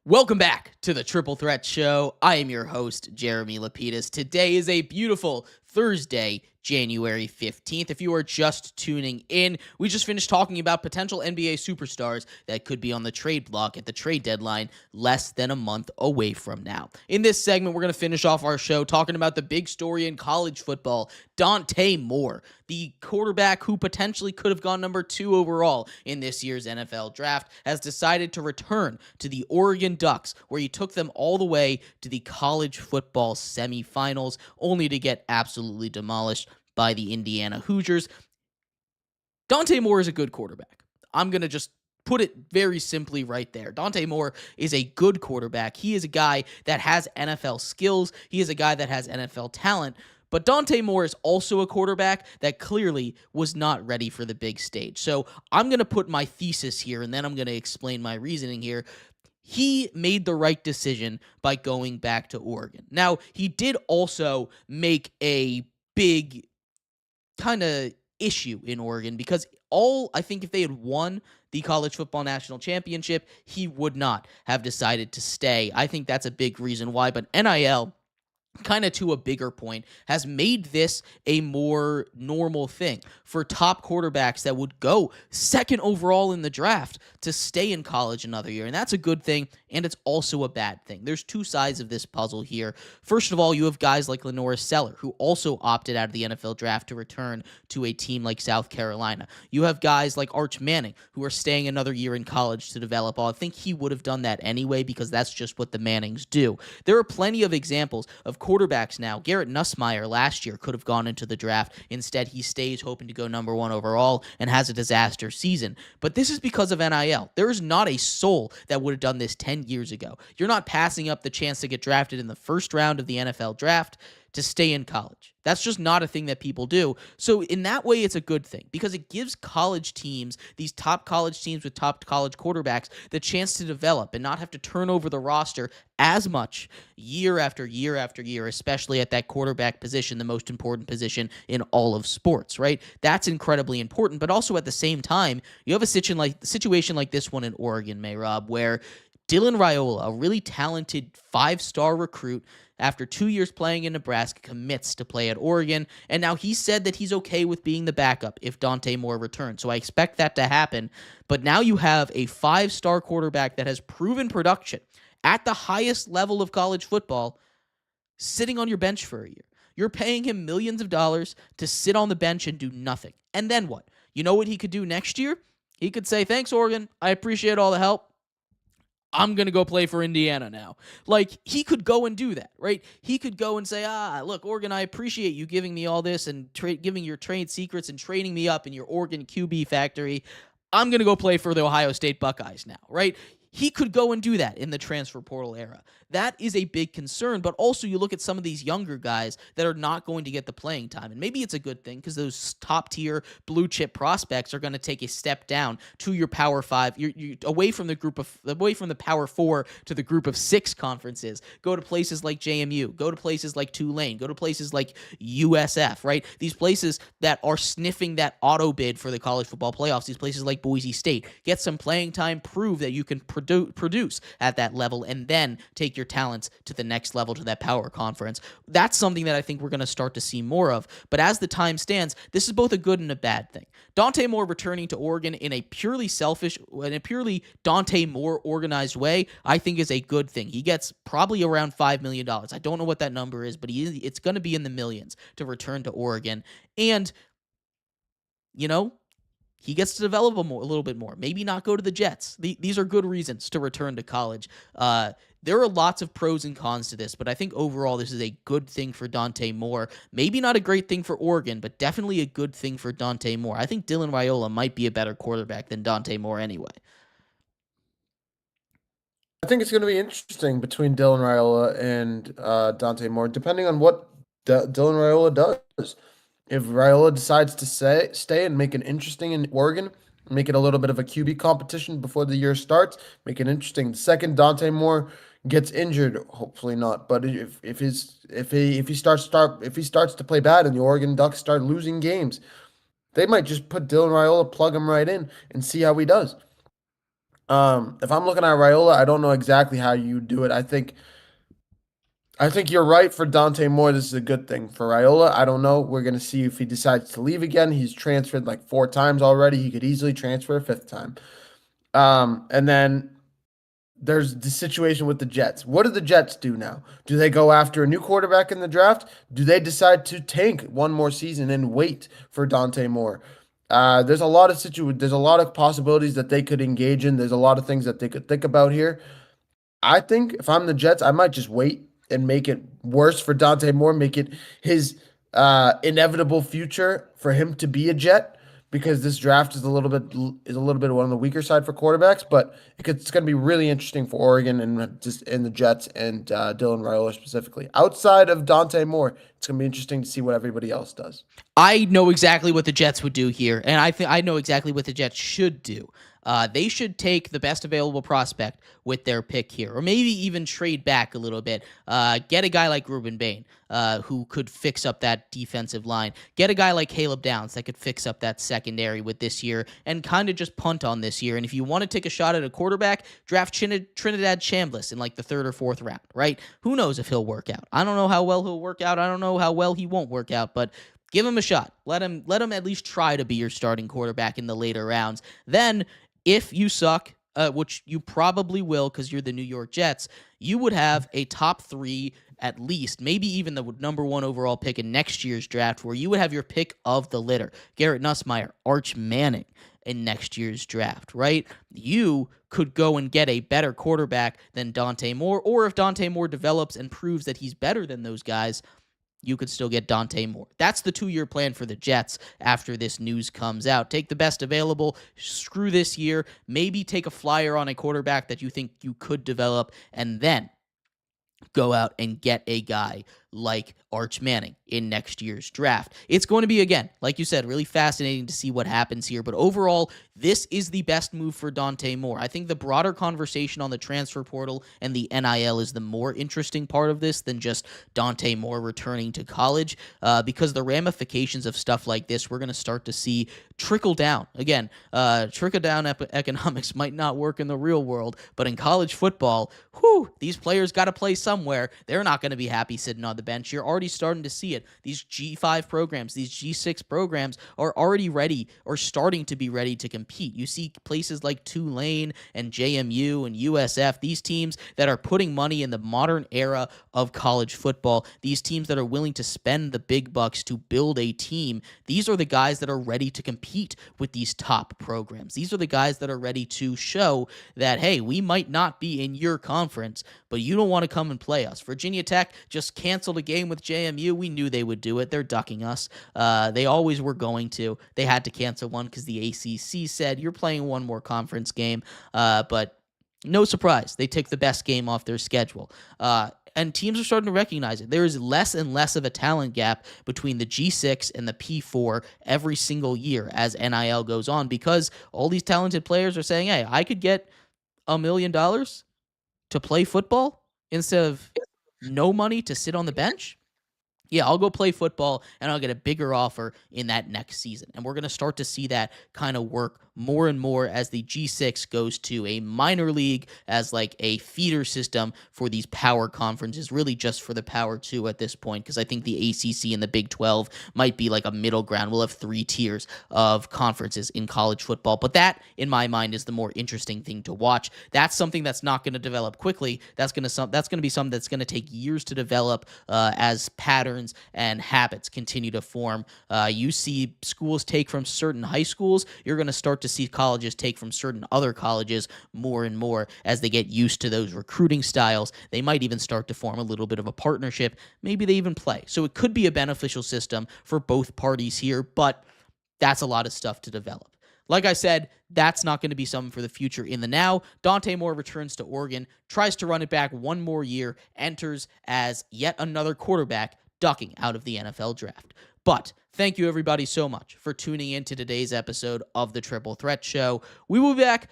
Welcome back to the Triple Threat Show. I am your host, Jeremy Lapidus. Today is a beautiful Thursday, January 15th. If you are just tuning in, we just finished talking about potential NBA superstars that could be on the trade block at the trade deadline less than a month away from now. In this segment, we're going to finish off our show talking about the big story in college football, Dante Moore, the quarterback who potentially could have gone number 2 overall in this year's NFL draft, has decided to return to the Oregon Ducks, where he took them all the way to the college football semifinals, only to get absolutely demolished by the Indiana Hoosiers. Dante Moore is a good quarterback. I'm going to just put it very simply right there. Dante Moore is a good quarterback. He is a guy that has NFL skills. He is a guy that has NFL talent. But Dante Moore is also a quarterback that clearly was not ready for the big stage. So I'm going to put my thesis here, and then I'm going to explain my reasoning here. He made the right decision by going back to Oregon. Now, he did also make a big kind of issue in Oregon because I think if they had won the college football national championship, he would not have decided to stay. I think that's a big reason why, but NIL, kind of to a bigger point, has made this a more normal thing for top quarterbacks that would go second overall in the draft to stay in college another year. And that's a good thing, and it's also a bad thing. There's two sides of this puzzle here. First of all, you have guys like Lenore Seller, who also opted out of the NFL draft to return to a team like South Carolina. You have guys like Arch Manning, who are staying another year in college to develop. I think he would have done that anyway because that's just what the Mannings do. There are plenty of examples of quarterbacks now. Garrett Nussmeier last year could have gone into the draft. Instead, he stays hoping to go number 1 overall and has a disaster season. But this is because of NIL. There is not a soul that would have done this 10 years ago. You're not passing up the chance to get drafted in the first round of the NFL draft to stay in college. That's just not a thing that people do. So in that way, it's a good thing because it gives college teams, these top college teams with top college quarterbacks, the chance to develop and not have to turn over the roster as much year after year after year, especially at that quarterback position, the most important position in all of sports, right? That's incredibly important. But also at the same time, you have a situation like this one in Oregon, Rob, where Dylan Raiola, a really talented 5-star recruit, after 2 years playing in Nebraska, commits to play at Oregon, and now he said that he's okay with being the backup if Dante Moore returns, so I expect that to happen. But now you have a 5-star quarterback that has proven production at the highest level of college football sitting on your bench for a year. You're paying him millions of dollars to sit on the bench and do nothing. And then what? You know what he could do next year? He could say, thanks, Oregon. I appreciate all the help. I'm going to go play for Indiana now. Like, he could go and do that, right? He could go and say, look, Oregon, I appreciate you giving me all this and giving your trade secrets and training me up in your Oregon QB factory. I'm going to go play for the Ohio State Buckeyes now, right? He could go and do that in the transfer portal era. That is a big concern, but also you look at some of these younger guys that are not going to get the playing time, and maybe it's a good thing because those top-tier blue-chip prospects are going to take a step down to your Power 5, you're away from the Power 4 to the Group of 6 conferences. Go to places like JMU, go to places like Tulane, go to places like USF, right? These places that are sniffing that auto bid for the college football playoffs, these places like Boise State. Get some playing time, prove that you can produce at that level, and then take your talents to the next level, to that power conference. That's something that I think we're going to start to see more of. But as the time stands, this is both a good and a bad thing. Dante Moore returning to Oregon in a purely Dante Moore organized way, I think is a good thing. He gets probably around $5 million. I don't know what that number is, but it's going to be in the millions to return to Oregon. And, he gets to develop a little bit more. Maybe not go to the Jets. These are good reasons to return to college. There are lots of pros and cons to this, but I think overall this is a good thing for Dante Moore. Maybe not a great thing for Oregon, but definitely a good thing for Dante Moore. I think Dylan Raiola might be a better quarterback than Dante Moore anyway. I think it's going to be interesting between Dylan Raiola and Dante Moore, depending on what Dylan Raiola does. If Raiola decides to stay and make it interesting in Oregon, make it a little bit of a QB competition before the year starts, make it interesting. The second Dante Moore gets injured, hopefully not, but if he starts to play bad and the Oregon Ducks start losing games, they might just put Dylan Raiola, plug him right in, and see how he does. If I'm looking at Raiola, I don't know exactly how you do it. I think you're right for Dante Moore. This is a good thing. For Raiola, I don't know. We're going to see if he decides to leave again. He's transferred like 4 times already. He could easily transfer a 5th time. And then there's the situation with the Jets. What do the Jets do now? Do they go after a new quarterback in the draft? Do they decide to tank one more season and wait for Dante Moore? There's a lot of possibilities that they could engage in. There's a lot of things that they could think about here. I think if I'm the Jets, I might just wait and make it worse for Dante Moore, make it his inevitable future for him to be a Jet, because this draft is a little bit on the weaker side for quarterbacks. But it's going to be really interesting for Oregon and just in the Jets and Dylan Raiola specifically. Outside of Dante Moore, it's going to be interesting to see what everybody else does. I know exactly what the Jets would do here, and I know exactly what the Jets should do. They should take the best available prospect with their pick here, or maybe even trade back a little bit. Get a guy like Ruben Bain, who could fix up that defensive line. Get a guy like Caleb Downs that could fix up that secondary with this year, and kind of just punt on this year. And if you want to take a shot at a quarterback, draft Trinidad Chambliss in like the 3rd or 4th round, right? Who knows if he'll work out? I don't know how well he'll work out. I don't know how well he won't work out, but give him a shot. Let him at least try to be your starting quarterback in the later rounds. Then, if you suck, which you probably will because you're the New York Jets, you would have a top 3 at least, maybe even the number 1 overall pick in next year's draft, where you would have your pick of the litter. Garrett Nussmeier, Arch Manning in next year's draft, right? You could go and get a better quarterback than Dante Moore, or if Dante Moore develops and proves that he's better than those guys, you could still get Dante Moore. That's the 2-year plan for the Jets after this news comes out. Take the best available, screw this year, maybe take a flyer on a quarterback that you think you could develop, and then go out and get a guy like Arch Manning in next year's draft. It's going to be, again, like you said, really fascinating to see what happens here. But overall, this is the best move for Dante Moore. I think the broader conversation on the transfer portal and the NIL is the more interesting part of this than just Dante Moore returning to college, because the ramifications of stuff like this we're going to start to see trickle down. Again, trickle-down economics might not work in the real world, but in college football, these players got to play somewhere. They're not going to be happy sitting on the bench. You're already starting to see it. These G5 programs, these G6 programs are already ready or starting to be ready to compete. You see places like Tulane and JMU and USF, these teams that are putting money in the modern era of college football. These teams that are willing to spend the big bucks to build a team, these are the guys that are ready to compete with these top programs. These are the guys that are ready to show that, hey, we might not be in your conference, but you don't want to come and play us. Virginia Tech just canceled a game with JMU. We knew they would do it. They're ducking us. They always were going to. They had to cancel one because the ACC said, you're playing one more conference game. But no surprise, they took the best game off their schedule. And teams are starting to recognize it. There is less and less of a talent gap between the G6 and the P4 every single year as NIL goes on, because all these talented players are saying, hey, I could get $1 million to play football instead of no money to sit on the bench. Yeah, I'll go play football and I'll get a bigger offer in that next season. And we're going to start to see that kind of work more and more as the G6 goes to a minor league as like a feeder system for these power conferences, really just for the power two at this point, because I think the ACC and the Big 12 might be like a middle ground. We'll have 3 tiers of conferences in college football. But that, in my mind, is the more interesting thing to watch. That's something that's not going to develop quickly. That's going to be something that's going to take years to develop as patterns and habits continue to form. You see schools take from certain high schools. You're going to start to see colleges take from certain other colleges more and more as they get used to those recruiting styles. They might even start to form a little bit of a partnership. Maybe they even play. So it could be a beneficial system for both parties here, but that's a lot of stuff to develop. Like I said, that's not going to be something for the future. In the now, Dante Moore returns to Oregon, tries to run it back one more year, enters as yet another quarterback ducking out of the NFL draft. But thank you everybody so much for tuning in to today's episode of the Triple Threat Show. We will be back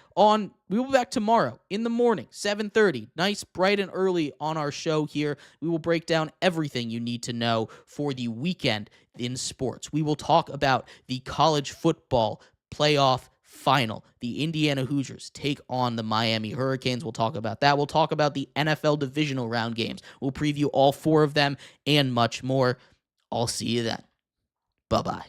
tomorrow in the morning, 7:30. Nice, bright and early on our show here. We will break down everything you need to know for the weekend in sports. We will talk about the college football playoff final. The Indiana Hoosiers take on the Miami Hurricanes. We'll talk about that. We'll talk about the NFL divisional round games. We'll preview all 4 of them and much more. I'll see you then. Bye-bye.